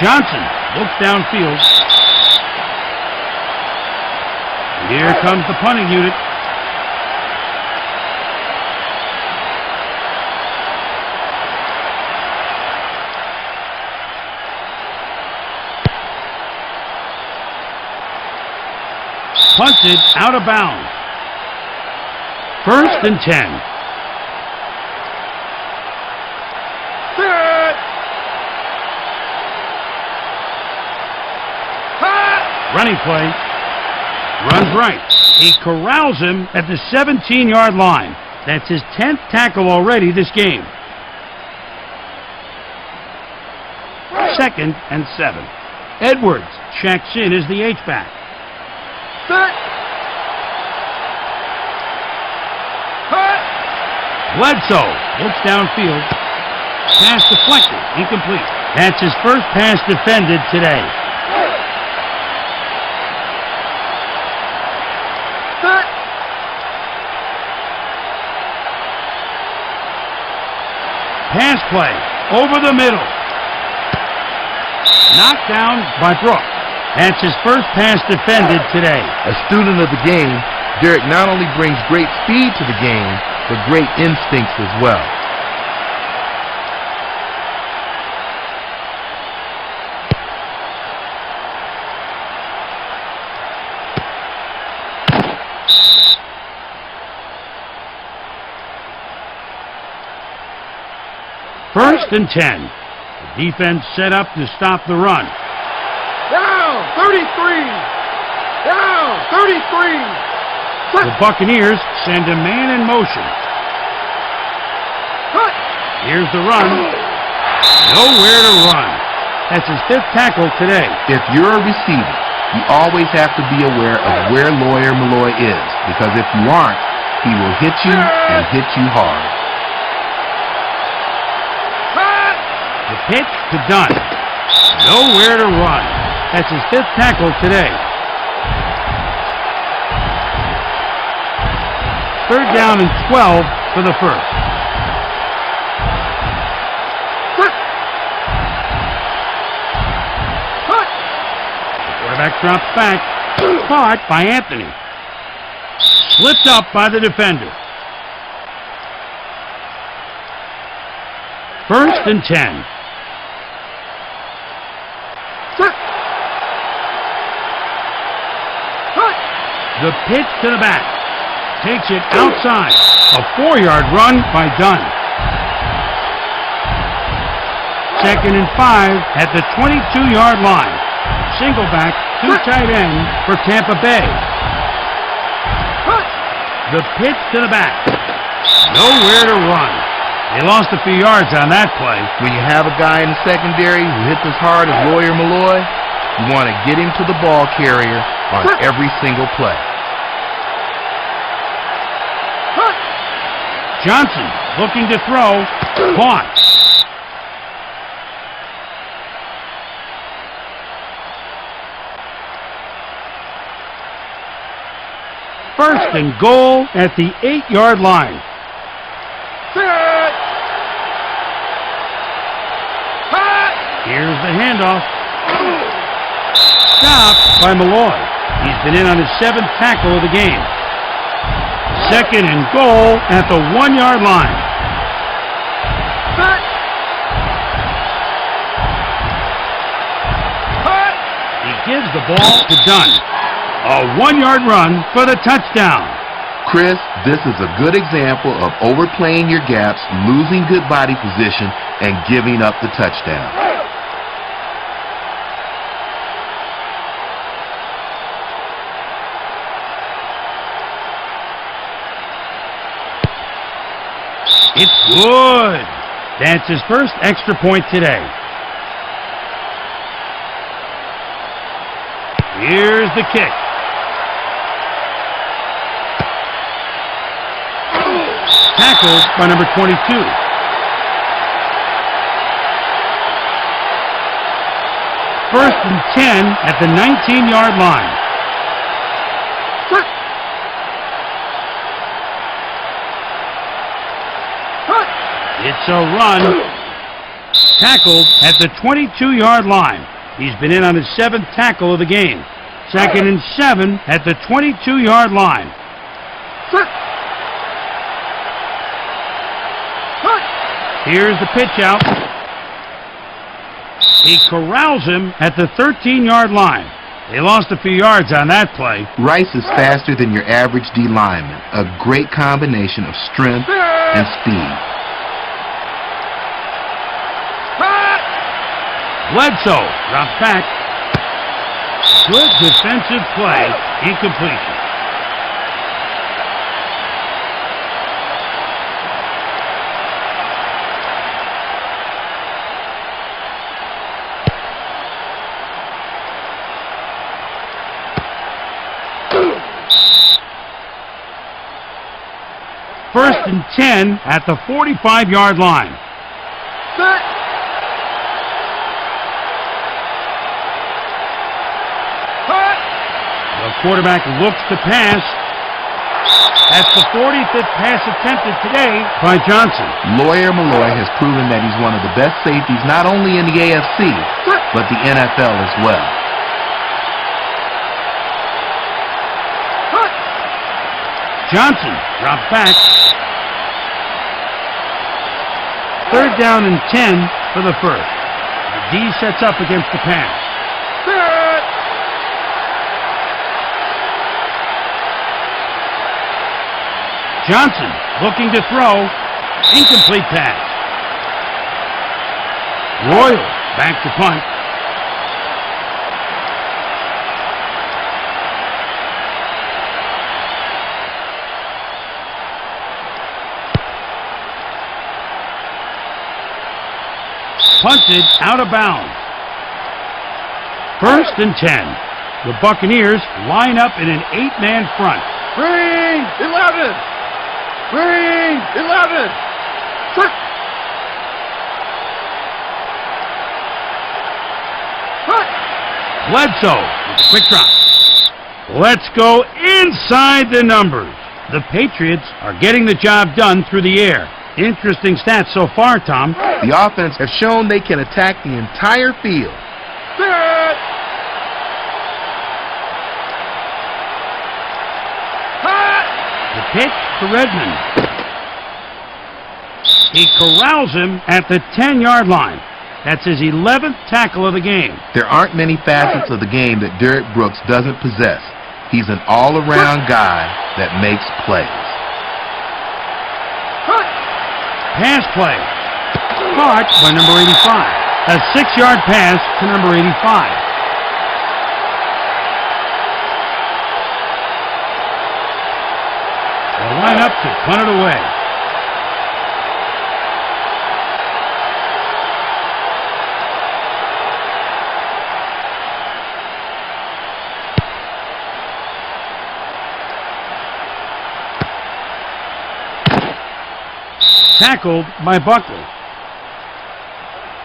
Johnson looks downfield. Here comes the punting unit. Punted out of bounds. First and 10. Set. Running play. Runs right. He corrals him at the 17-yard line. That's his 10th tackle already this game. Second and 7. Edwards checks in as the H-back. Set. Bledsoe looks downfield. Pass deflected. Incomplete. That's his first pass defended today. Set. Pass play over the middle. Knocked down by Brooks. That's his first pass defended today. A student of the game, Derek not only brings great speed to the game, but great instincts as well. First and 10. The defense set up to stop the run. Down, 33. Down, 33. The Buccaneers send a man in motion. Cut. Here's the run. Nowhere to run. That's his 5th tackle today. If you're a receiver, you always have to be aware of where Lawyer Milloy is, because if you aren't, he will hit you and hit you hard. Cut. The pitch to Dunn. Nowhere to run. That's his 5th tackle today. 3rd down and 12 for the first. Cut. Cut. Quarterback drops back. Caught by Anthony. Slipped up by the defender. 1st and 10. Cut. Cut. The pitch to the back. Takes it outside. A 4-yard run by Dunn. 2nd and 5 at the 22-yard line. Single back, 2 tight end for Tampa Bay. Cut. The pitch to the back. Nowhere to run. They lost a few yards on that play. When you have a guy in the secondary who hits as hard as Lawyer Milloy, you want to get him to the ball carrier on every single play. Cut. Johnson looking to throw. Caught. First and goal at the 8-yard line. Set. Cut. Here's the handoff. Stopped by Milloy. He's been in on his 7th tackle of the game. 2nd and goal at the 1-yard line. Set. Cut. He gives the ball to Dunn. A 1-yard run for the touchdown. Chris, this is a good example of overplaying your gaps, losing good body position, and giving up the touchdown. It's good. That's his first extra point today. Here's the kick. Tackled by number 22. First and 10 at the 19-yard line. Cut. Cut. It's a run. Tackled at the 22-yard line. He's been in on his 7th tackle of the game. 2nd and 7 at the 22-yard line. Cut. Cut. Here's the pitch out. He corrals him at the 13-yard line. They lost a few yards on that play. Rice is faster than your average D lineman. A great combination of strength and speed. Cut. Bledsoe drops back. Good defensive play. Incompletion. First and 10 at the 45-yard line. Set. Cut. The quarterback looks to pass. That's the 45th pass attempted today by Johnson. Lawyer Milloy has proven that he's one of the best safeties not only in the AFC, but the NFL as well. Johnson drops back. 3rd down and 10 for the first. The D sets up against the pass. Set. Johnson looking to throw. Incomplete pass. Royal back to punt. Punted out of bounds. 1st and 10. The Buccaneers line up in an 8-man front. Bring 11. Bring 11. Set. Cut. Bledsoe with a quick drop. Let's go inside the numbers. The Patriots are getting the job done through the air. Interesting stats so far, Tom. The offense has shown they can attack the entire field. Set. Cut. The pitch to Redmond. He corrals him at the 10-yard line. That's his 11th tackle of the game. There aren't many facets of the game that Derrick Brooks doesn't possess. He's an all-around guy that makes plays. Cut. Pass play. Caught by number 85. A 6-yard pass to number 85. They'll line up to punt it away. Tackled by Buckley.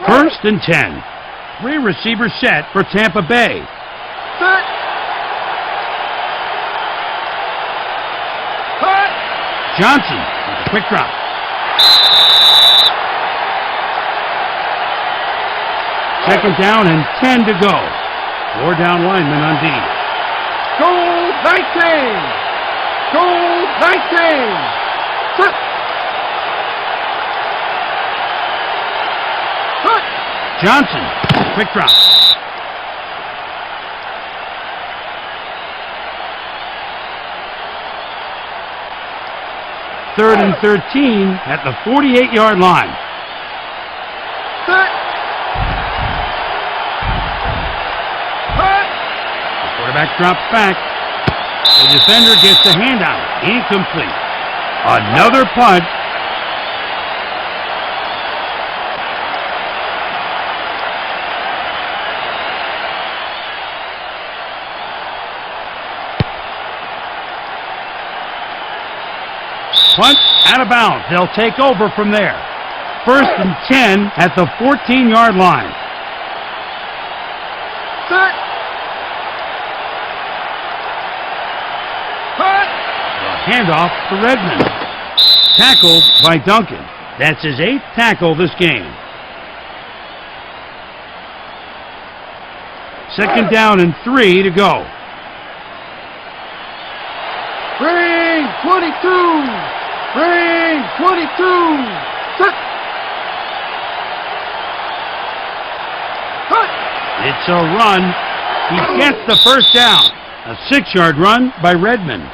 1st and 10. 3 receivers set for Tampa Bay. Set. Cut. Johnson with a quick drop. Second down and 10 to go. 4 down linemen on D. Goal 19. Goal 19. Set. Cut. Johnson, quick drop. Third and 13 at the 48-yard line. Set. Cut. The quarterback drops back. The defender gets the handout. Incomplete. Another punt. Punt out of bounds. They'll take over from there. 1st and 10 at the 14-yard line. Set. Cut. Handoff to Redmond. Tackled by Duncan. That's his 8th tackle this game. 2nd down and 3 to go. Bring 22. Bring 22. Set. Cut. It's a run. He gets the 1st down. A 6-yard run by Redmond.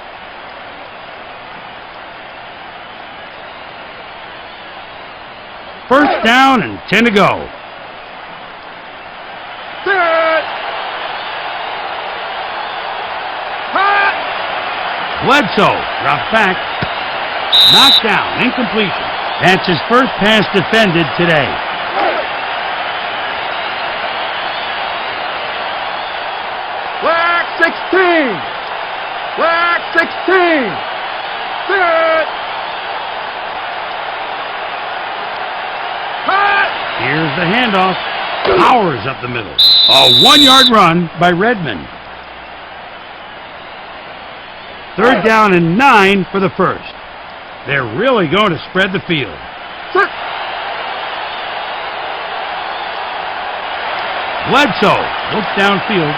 First down and 10 to go. Set. Cut. Bledsoe drops back. Knocked down. Incompletion. That's his first pass defended today. Black 16. Black 16. Set. Cut. Here's the handoff. Powers up the middle. A 1-yard run by Redmond. 3rd down and 9 for the first. They're really going to spread the field. Set. Bledsoe looks downfield.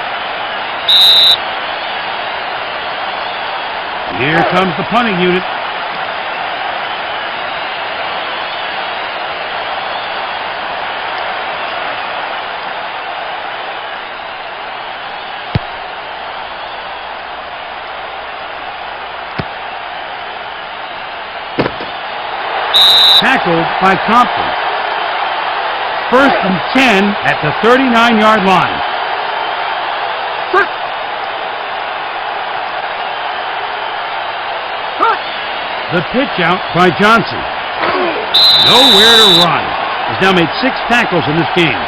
Here comes the punting unit. Tackled by Compton. 1st and 10 at the 39-yard line. The pitch out by Johnson. Nowhere to run. He's now made 6 tackles in this game.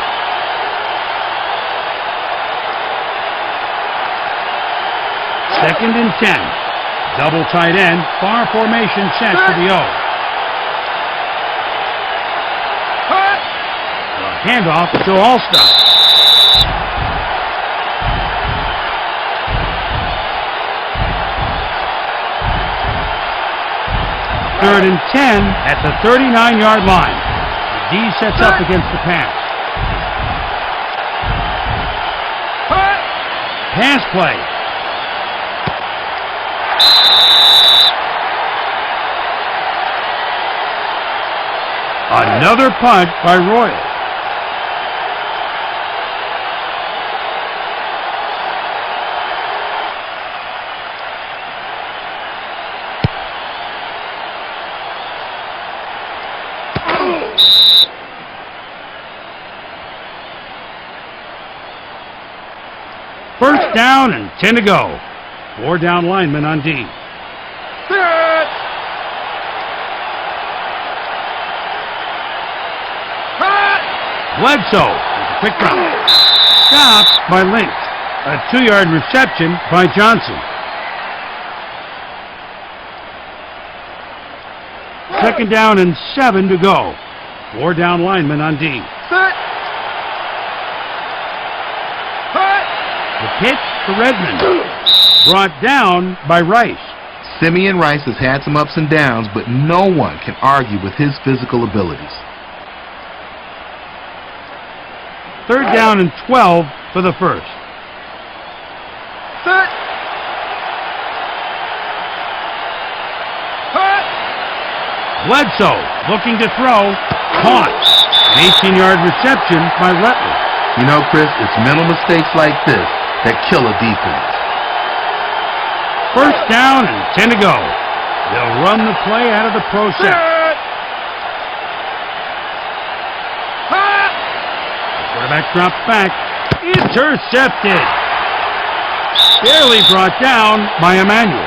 Second and 10. Double tight end. Far formation set for the O. Handoff to Allstott. Third and 10 at the 39-yard line. The D sets up against the pass. Pass play. Another punt by Royal. First down and 10 to go. 4 down linemen on D. Bledsoe with a quick drop. Stopped by Lynch. A 2-yard reception by Johnson. Second down and 7 to go. 4 down linemen on D. The pitch to Redmond. Brought down by Rice. Simeon Rice has had some ups and downs, but no one can argue with his physical abilities. Third down and 12 for the first. Bledsoe looking to throw. Caught. An 18-yard reception by Rutledge. You know, Chris, it's mental mistakes like this that kill a defense. First down and 10 to go. They'll run the play out of the pro set. The quarterback drops back. Intercepted. Barely brought down by Emmanuel.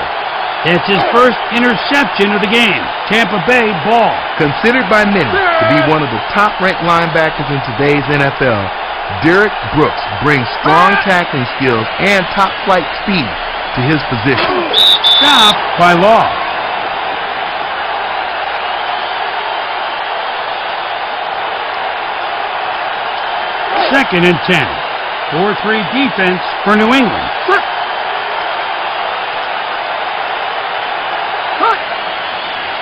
It's his first interception of the game. Tampa Bay ball. Considered by many to be one of the top-ranked linebackers in today's NFL, Derek Brooks brings strong tackling skills and top-flight speed to his position. Stopped by Law. Second and 10. 4-3 defense for New England.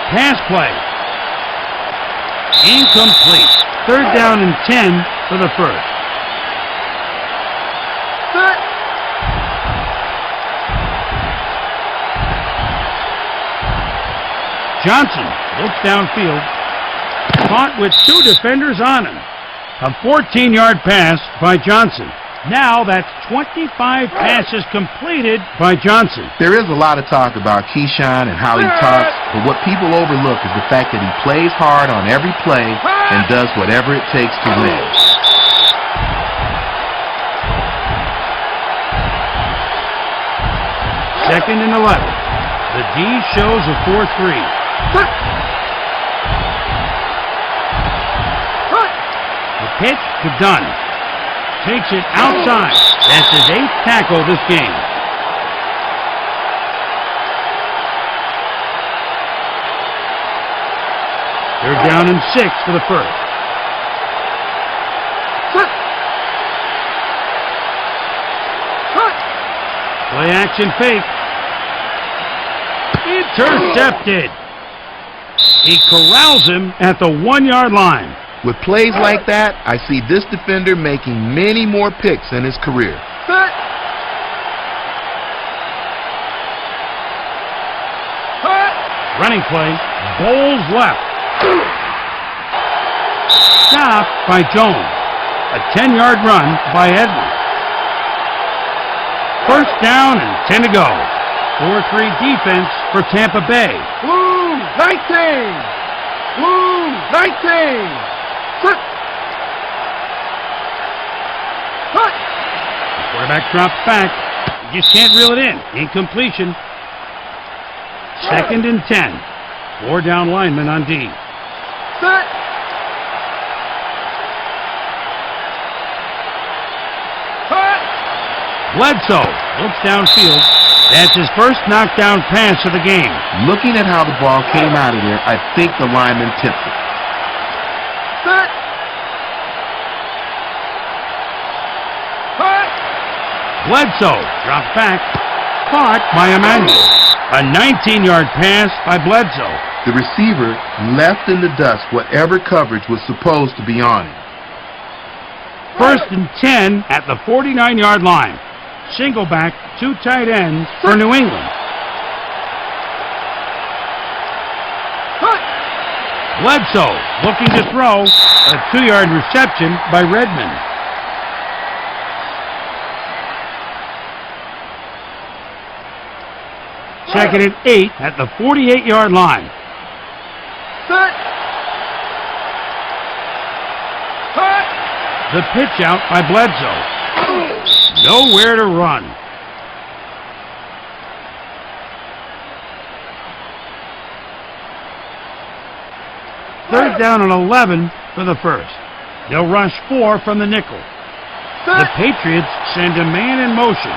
Pass play. Incomplete. Third down and 10 for the first. Johnson looks downfield. Caught with 2 defenders on him. A 14-yard pass by Johnson. Now that's 25 passes completed by Johnson. There is a lot of talk about Keyshawn and how he talks, but what people overlook is the fact that he plays hard on every play and does whatever it takes to win. Second and 11. The D shows a 4-3. The pitch to Dunn. Takes it outside. That's his 8th tackle this game. Third down and 6 for the first. Play action fake. Intercepted. He corrals him at the 1-yard line. With plays like that, I see this defender making many more picks in his career. Running play, bowls left. Stopped by Jones. A 10-yard run by Edwards. First down and 10 to go. 4-3 defense for Tampa Bay. Blue 19. Blue 19. Cut. Cut. The quarterback drops back. You just can't reel it in. Incompletion. Second and 10. 4 down linemen on D. Set. Cut. Bledsoe looks downfield. That's his first knockdown pass of the game. Looking at how the ball came out of there, I think the lineman tipped it. Set. Cut. Bledsoe dropped back. Caught by Emmanuel. A 19-yard pass by Bledsoe. The receiver left in the dust whatever coverage was supposed to be on him. First and 10 at the 49-yard line. Single back, 2 tight ends for New England. Cut. Bledsoe looking to throw. A 2-yard reception by Redmond. Second and 8 at the 48-yard line. Set. Cut. The pitch out by Bledsoe. Nowhere to run. Third down and 11 for the first. They'll rush 4 from the nickel. The Set. Patriots send a man in motion.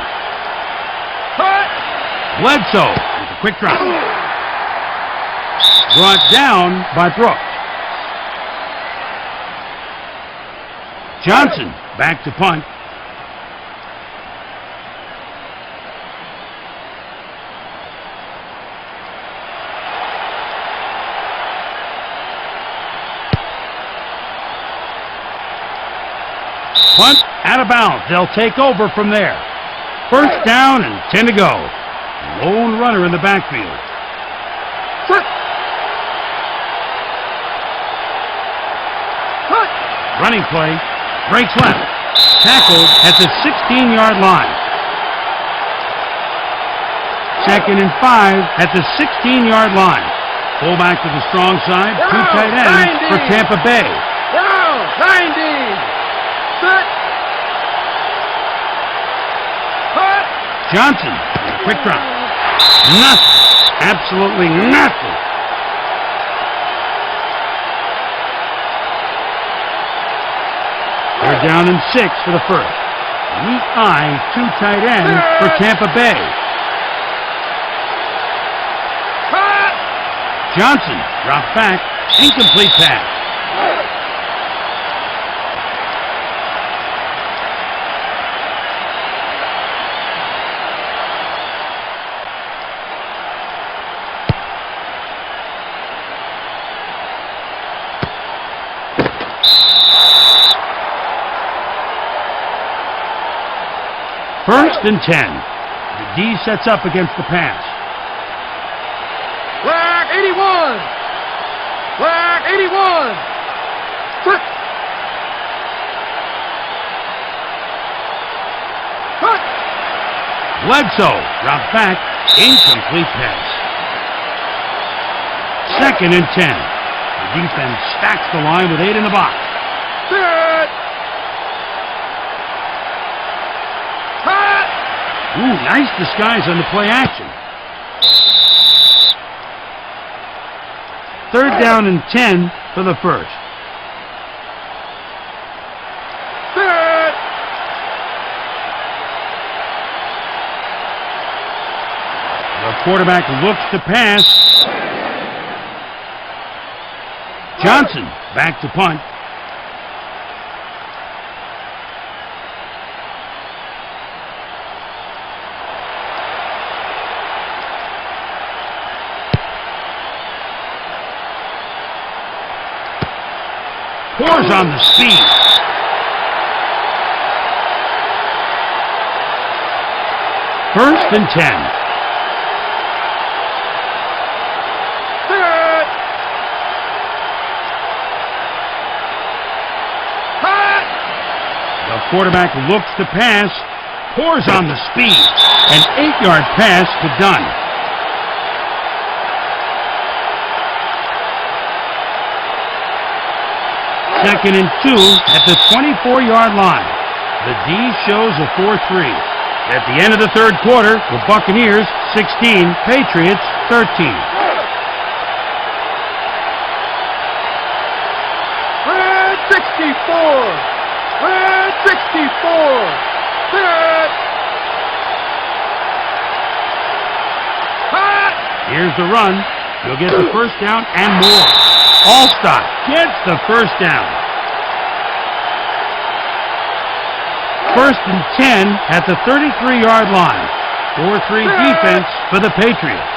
Cut. Bledsoe with a quick drop. Brought down by Brooks. Johnson back to punt. Punt out of bounds. They'll take over from there. First down and 10 to go. Lone runner in the backfield. Set. Cut. Running play. Breaks left. Tackled at the 16-yard line. Second and 5 at the 16-yard line. Fullback to the strong side. 2 tight ends for Tampa Bay. Down 90. Set. Cut. Johnson with a quick drop. Nothing. Absolutely nothing. They're down in 6 for the first. Weak eye, 2 tight ends for Tampa Bay. Cut. Johnson dropped back. Incomplete pass. First and 10. The D sets up against the pass. Flag 81. Flag 81. Set. Cut. Bledsoe dropped back. Incomplete pass. Second and 10. The defense stacks the line with 8 in the box. Set. Cut. Ooh, nice disguise on the play action. Third down and 10 for the first. Set. The quarterback looks to pass. Johnson back to punt. Pours on the speed. First and 10. quarterback looks to pass, pours on the speed. An 8-yard pass to Dunn. Second and 2 at the 24-yard line. The D shows a 4-3. At the end of the third quarter, the Buccaneers 16, Patriots 13. Red 64! Red 64! Set! Hot! Here's the run. He'll get the first down and more. Allstott gets the first down. First and 10 at the 33-yard line. 4-3 defense for the Patriots.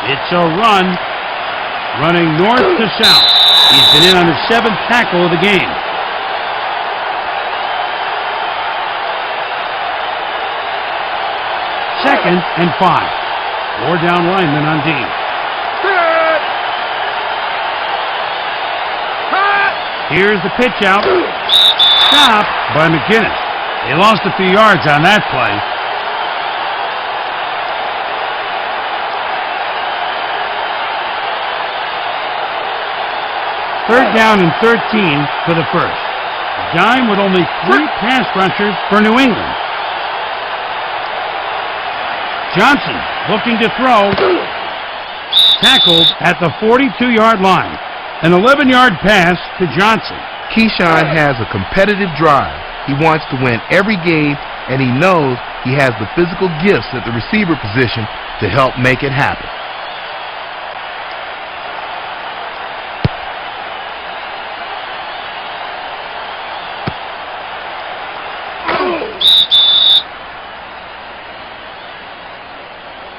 It's a run, running north to south. He's been in on his 7th tackle of the game. Second and 5. 4 down linemen on D. Here's the pitch out. Stopped by McGinnis. They lost a few yards on that play. Third down and 13 for the first. Dime with only 3 pass rushers for New England. Johnson looking to throw. Tackled at the 42-yard line. An 11-yard pass to Johnson. Keyshawn has a competitive drive. He wants to win every game, and he knows he has the physical gifts at the receiver position to help make it happen.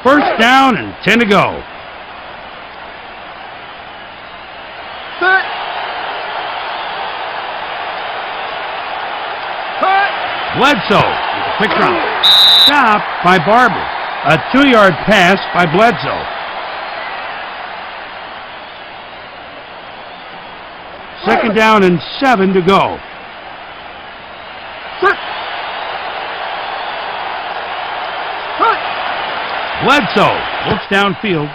First down and 10 to go. Bledsoe with a quick drop. Stopped by Barber. A 2-yard pass by Bledsoe. Second down and 7 to go. Bledsoe looks downfield.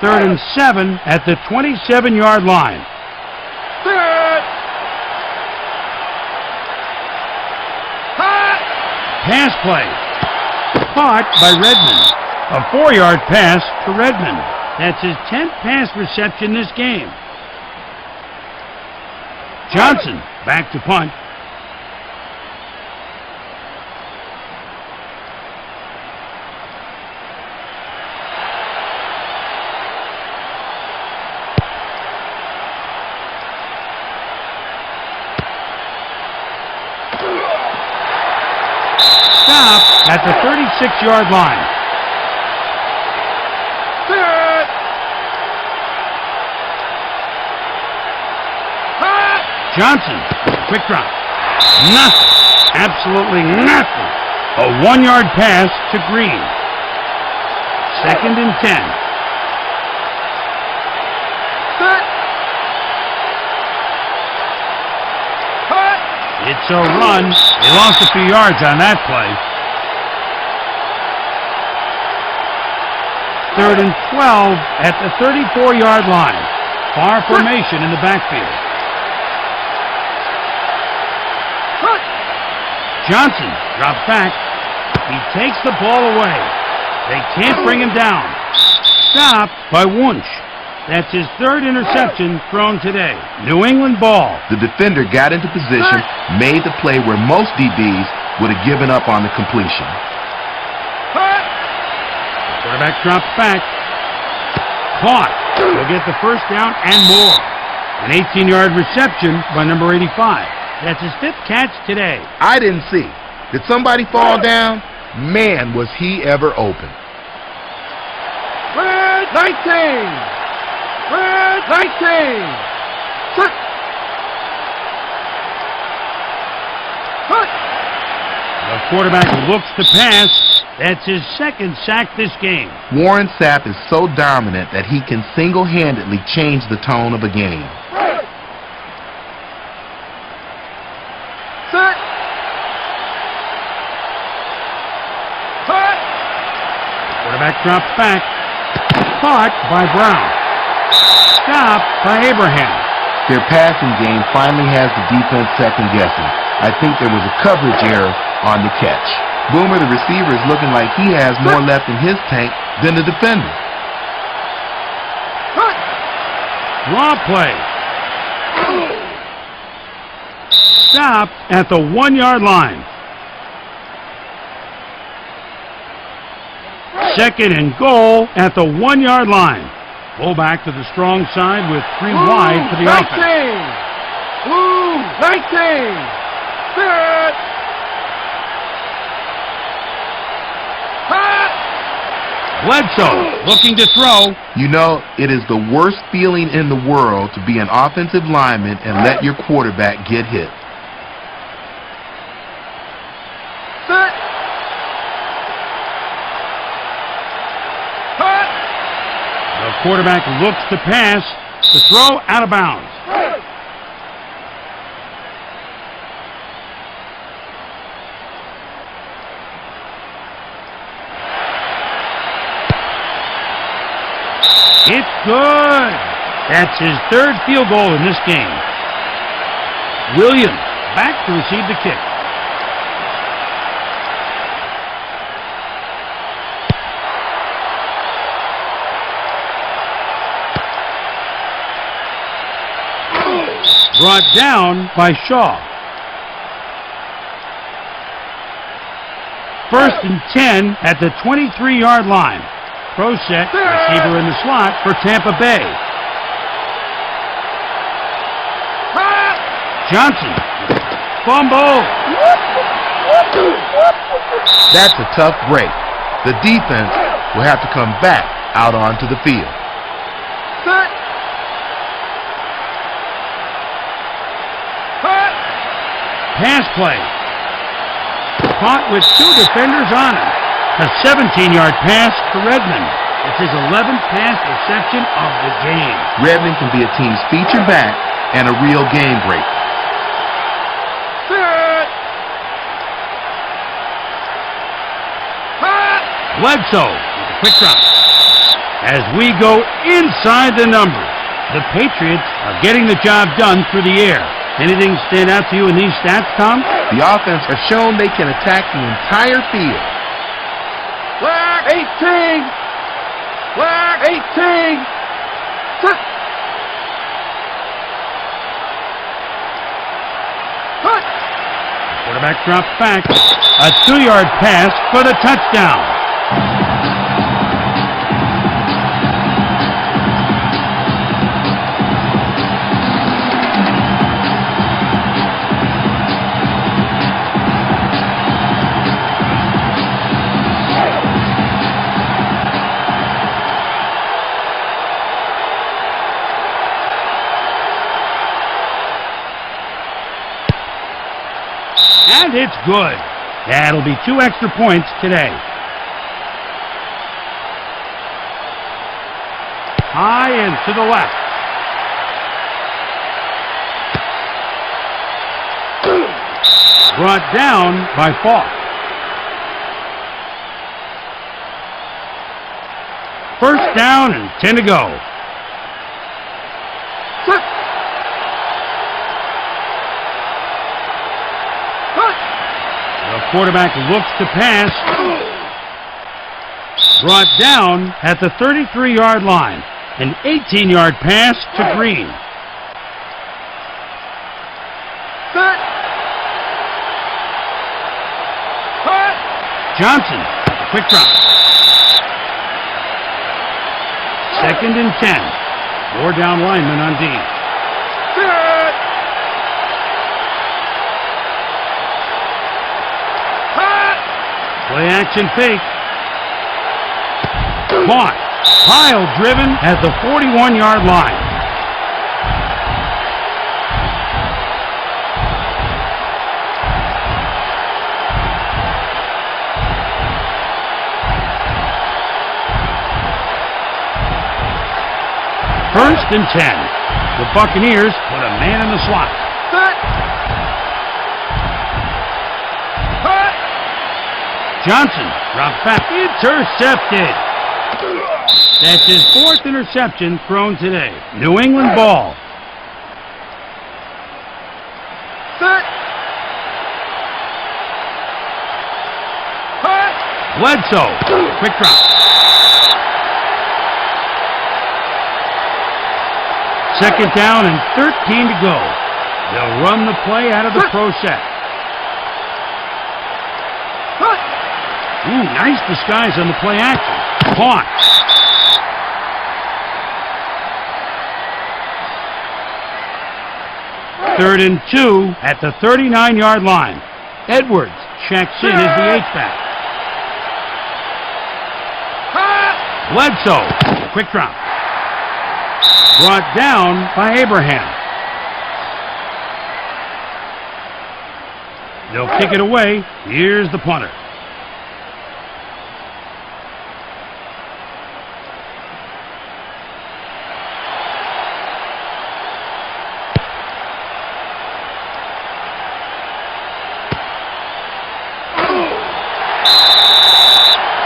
Third and 7 at the 27-yard line. Pass play. Caught by Redmond. A 4-yard pass to Redmond. That's his 10th pass reception this game. Johnson back to punt. At the 36-yard line. Johnson, quick drop. Nothing. Absolutely nothing. A 1-yard pass to Green. Second and 10. It's a run. They lost a few yards on that play. Third and 12 at the 34-yard line. Far formation in the backfield. Johnson drops back. He takes the ball away. They can't bring him down. Stopped by Wunsch. That's his 3rd interception thrown today. New England ball. The defender got into position, made the play where most DBs would have given up on the completion. Quarterback drops back. Caught. He'll get the first down and more. An 18-yard reception by number 85. That's his 5th catch today. I didn't see. Did somebody fall down? Man, was he ever open. Red 19! Red 19! The quarterback looks to pass. That's his second sack this game. Warren Sapp is so dominant that he can single-handedly change the tone of a game. Set. Cut. Quarterback drops back. Caught by Brown. Stopped by Abraham. Their passing game finally has the defense second-guessing. I think there was a coverage error on the catch. Boomer, the receiver, is looking like he has more left in his tank than the defender. Cut. Draw play. Stopped at the 1-yard line. Second and goal at the 1-yard line. Fullback to the strong side with 3 wide for the 19. offense. Blue 19. Set. Cut. Bledsoe looking to throw. You know, it is the worst feeling in the world to be an offensive lineman and let your quarterback get hit. Set. Cut. The quarterback looks to pass. The throw out of bounds. It's good. That's his 3rd field goal in this game. Williams back to receive the kick. Brought down by Shaw. 1st and 10 at the 23-yard line. Pro set, receiver in the slot for Tampa Bay. Johnson. Fumble. That's a tough break. The defense will have to come back out onto the field. Set. Cut. Pass play. Caught with 2 defenders on him. A 17-yard pass to Redmond. It's his 11th pass reception of the game. Redmond can be a team's feature back and a real game breaker. Set. Cut. Bledsoe with a quick drop. As we go inside the numbers, the Patriots are getting the job done through the air. Anything stand out to you in these stats, Tom? The offense has shown they can attack the entire field. Flag 18. Flag 18. Set. Cut. Quarterback drops back. A 2-yard pass for the touchdown. And it's good. That'll be 2 extra points today. High and to the left. Brought down by Falk. 1st down and 10 to go. The quarterback looks to pass. Brought down at the 33-yard line. An 18-yard pass to Green. Set. Cut. Johnson, quick drop. 2nd and 10. 4 down linemen on D. Set. Cut. Play action fake. Caught. Pile driven at the 41-yard line. First and 10. The Buccaneers put a man in the slot. Set. Cut. Johnson drops back. Intercepted. That's his 4th interception thrown today. New England ball. Set. Cut. Bledsoe. Quick drop. Second down and 13 to go. They'll run the play out of the pro set. Cut. Ooh, nice disguise on the play action. Caught. Third and 2 at the 39-yard line. Edwards checks in as the H-back. Bledsoe. Quick drop. Brought down by Abraham. They'll kick it away. Here's the punter.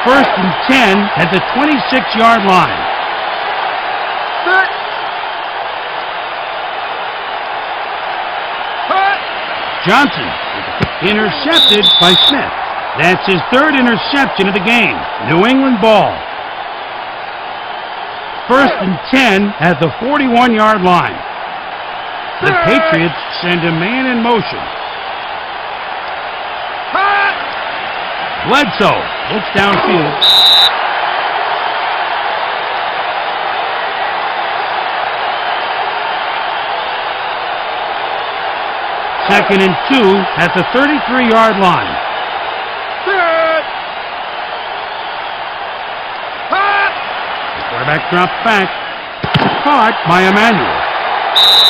First and 10 at the 26-yard line. Set. Cut. Johnson intercepted by Smith. That's his 3rd interception of the game. New England ball. First and 10 at the 41-yard line. The Patriots send a man in motion. Cut. Bledsoe looks downfield. Second and 2 at the 33-yard line. Set. Cut. The quarterback drops back. Caught by Emmanuel.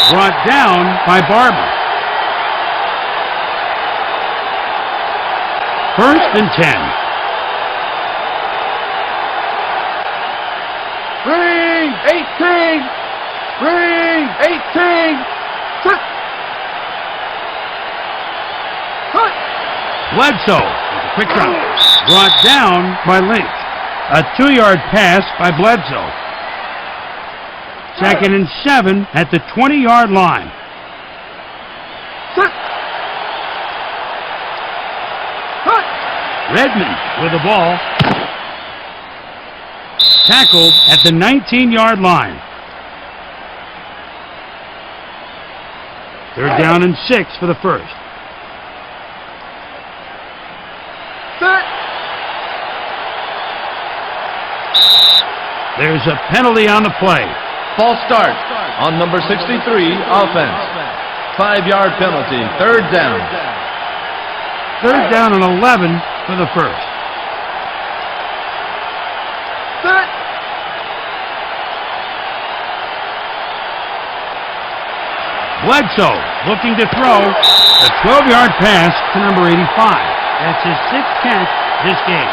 Brought down by Barber. First and 10. Ring 18. Ring 18. Set. Cut. Bledsoe with a quick drop. Brought down by Lynch. A 2-yard pass by Bledsoe. Second and 7 at the 20-yard line. Set. Cut. Redmond with the ball. Tackled at the 19-yard line. Third down and 6 for the first. Set. There's a penalty on the play. False start on number 63 offense. 5-yard penalty. Third down. Third down and 11 for the first. Set. Bledsoe looking to throw. A 12-yard pass to number 85. That's his 6th catch this game.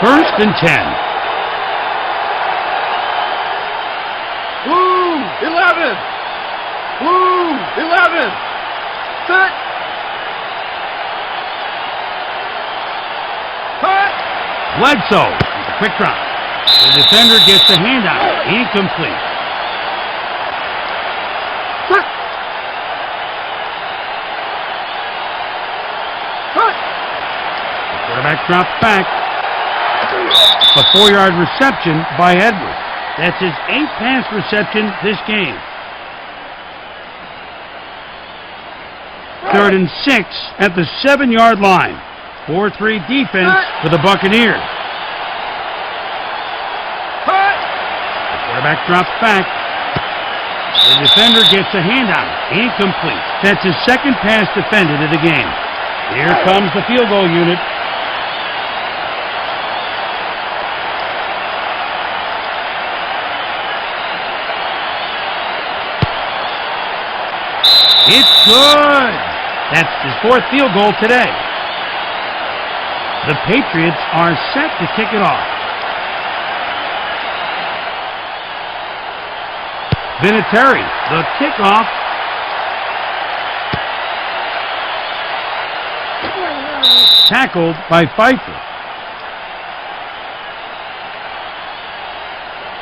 First and 10. Blue 11. Blue 11. Set. Cut. Bledsoe with a quick drop. The defender gets the handout. Incomplete. Set. Cut. The quarterback drops back. A 4-yard reception by Edwards. That's his 8th pass reception this game. Third and 6 at the 7-yard line. 4-3 defense for the Buccaneers. Cut. The quarterback drops back. The defender gets a handout. Incomplete. That's his 2nd pass defended of the game. Here comes the field goal unit. It's good. That's his 4th field goal today. The Patriots are set to kick it off. VINATIERI, the kickoff. Tackled by Pfeiffer.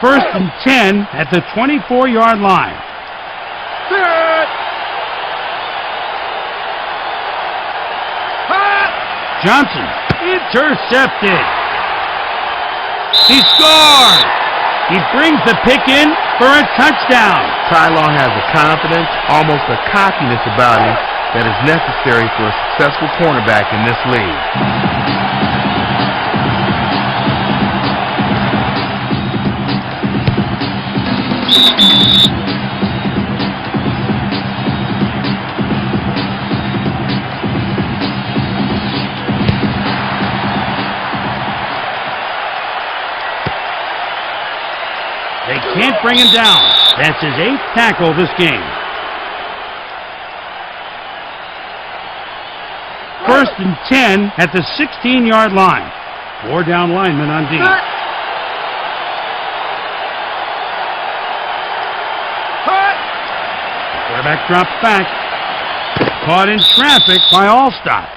1st and 10 at the 24-yard line. Set. Hot. Johnson intercepted. He scored. He brings the pick in for a touchdown. Ty Long has a confidence, almost a cockiness about him that is necessary for a successful cornerback in this league. They can't bring him down. That's his 8th tackle this game. 1st and 10 at the 16-yard line. 4 down linemen on D. Quarterback drops back. Caught in traffic by Allstott.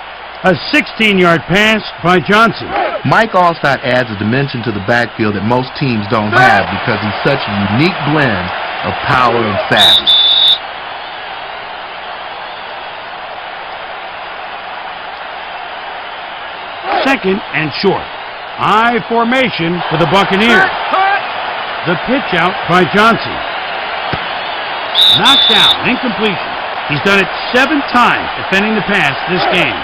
A 16-yard pass by Johnson. Mike Allstott adds a dimension to the backfield that most teams don't have because he's such a unique blend of power and savvy. Second and short. I formation for the Buccaneers. The pitch out by Johnson. Knocked down, incompletion. He's done it 7 times defending the pass this game.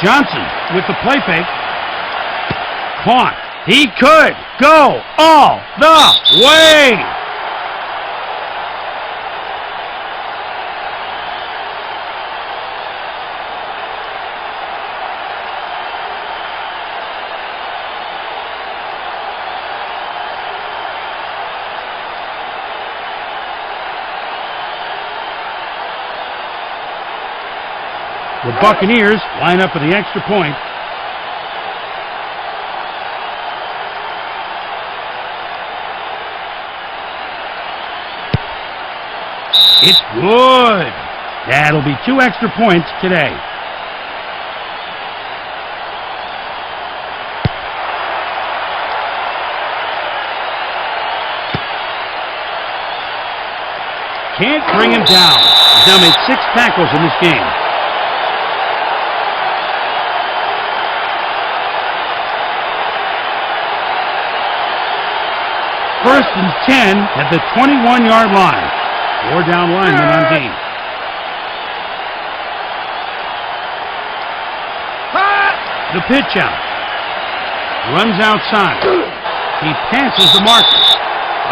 Johnson with the play fake. Caught. He could go all the way. The Buccaneers line up for the extra point. It's good. That'll be 2 extra points today. Can't bring him down. He's now made 6 tackles in this game. First and 10 at the 21-yard line. 4 down linemen on D. The pitch out. Runs outside. He passes the marker.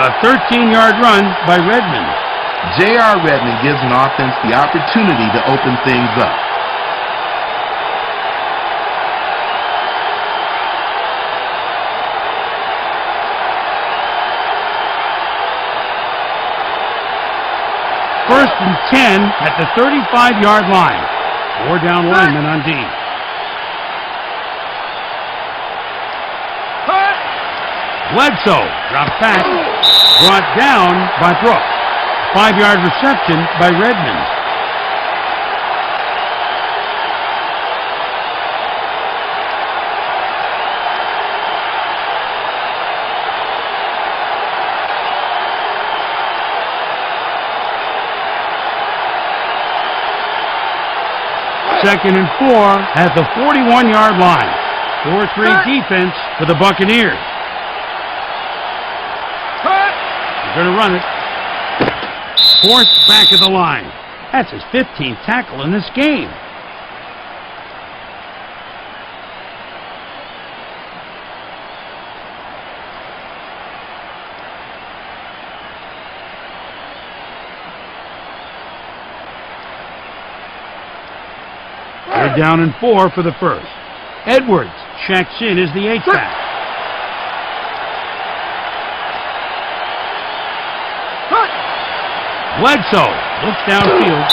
A 13-yard run by Redmond. J.R. Redmond gives an offense the opportunity to open things up. First and 10 at the 35-yard line. 4 down linemen on D. Bledsoe dropped back. Brought down by Brooks. 5-yard reception by Redmond. Second and 4 at the 41-yard line. 4-3 defense for the Buccaneers. They're going to run it. Forced back of the line. That's his 15th tackle in this game. They're down and 4 for the first. Edwards checks in as the H-back. Bledsoe looks downfield.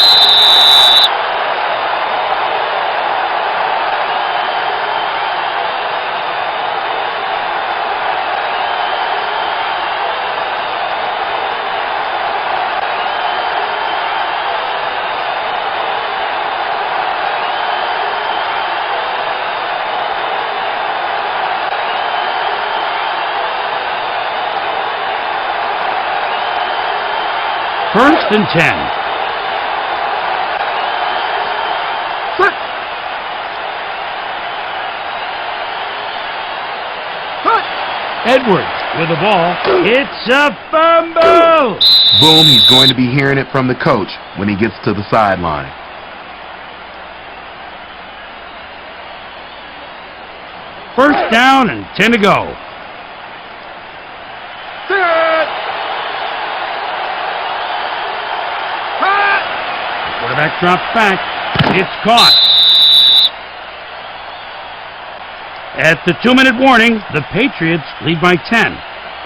First and 10. Edwards with the ball. It's a fumble! Boom, he's going to be hearing it from the coach when he gets to the sideline. First down and 10 to go. The quarterback drops back. It's caught. At the 2-minute warning, the Patriots lead by 10.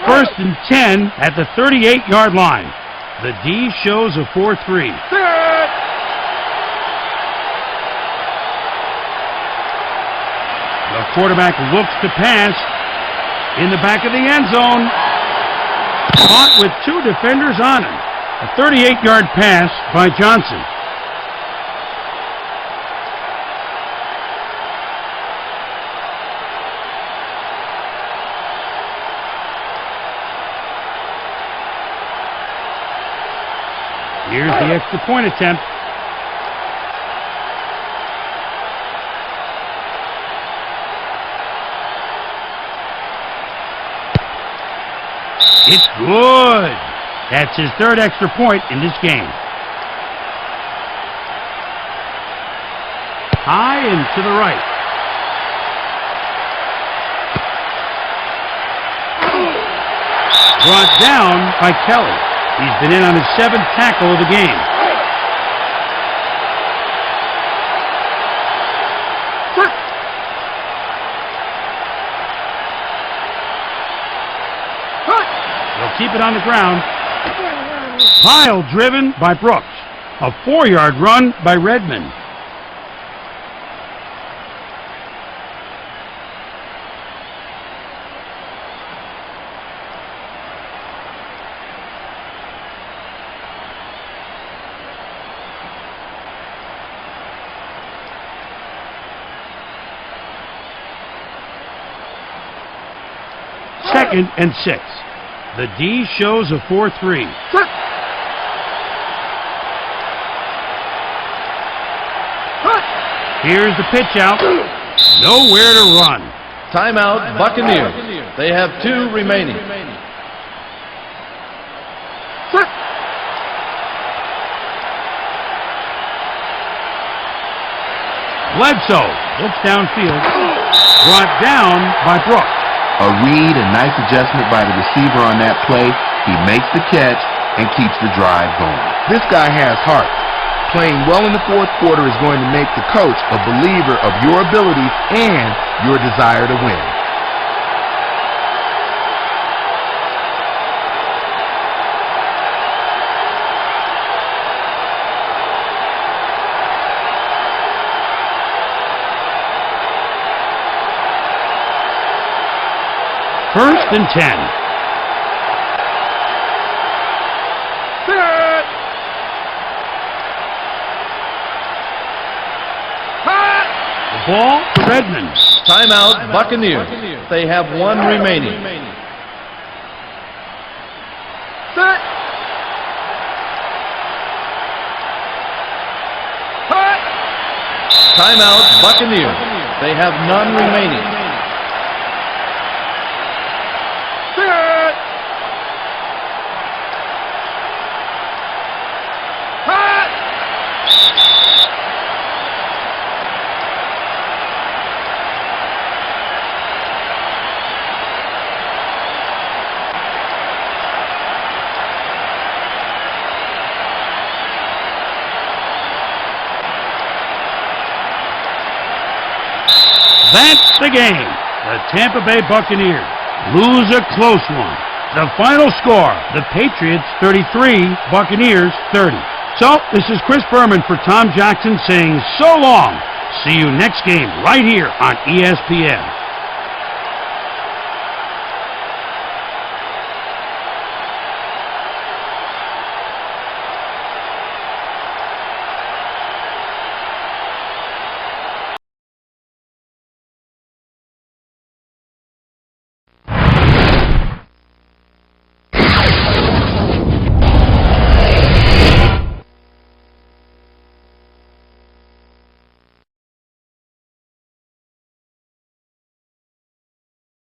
First and 10 at the 38-yard line. The D shows a 4-3. The quarterback looks to pass in the back of the end zone. Caught with 2 defenders on him. A 38-yard pass by Johnson. Here's the extra point attempt. It's good. That's his 3rd extra point in this game. High and to the right. Brought down by Kelly. He's been in on his 7th tackle of the game. They'll keep it on the ground. Pile driven by Brooks. A 4-yard run by Redmond. Second and 6. The D shows a 4-3. Here's the pitch out. Nowhere to run. Timeout, Buccaneers. They have 2 remaining. Bledsoe looks downfield. Brought down by Brooks. A read and nice adjustment by the receiver on that play. He makes the catch and keeps the drive going. This guy has heart. Playing well in the 4th quarter is going to make the coach a believer of your abilities and your desire to win. First and 10. The ball to Redmond. Timeout, Buccaneers. They have 1 remaining. Timeout, Buccaneers. They have none remaining. That's the game. The Tampa Bay Buccaneers lose a close one. The final score, the Patriots 33, Buccaneers 30. So, this is Chris Berman for Tom Jackson saying so long. See you next game right here on ESPN.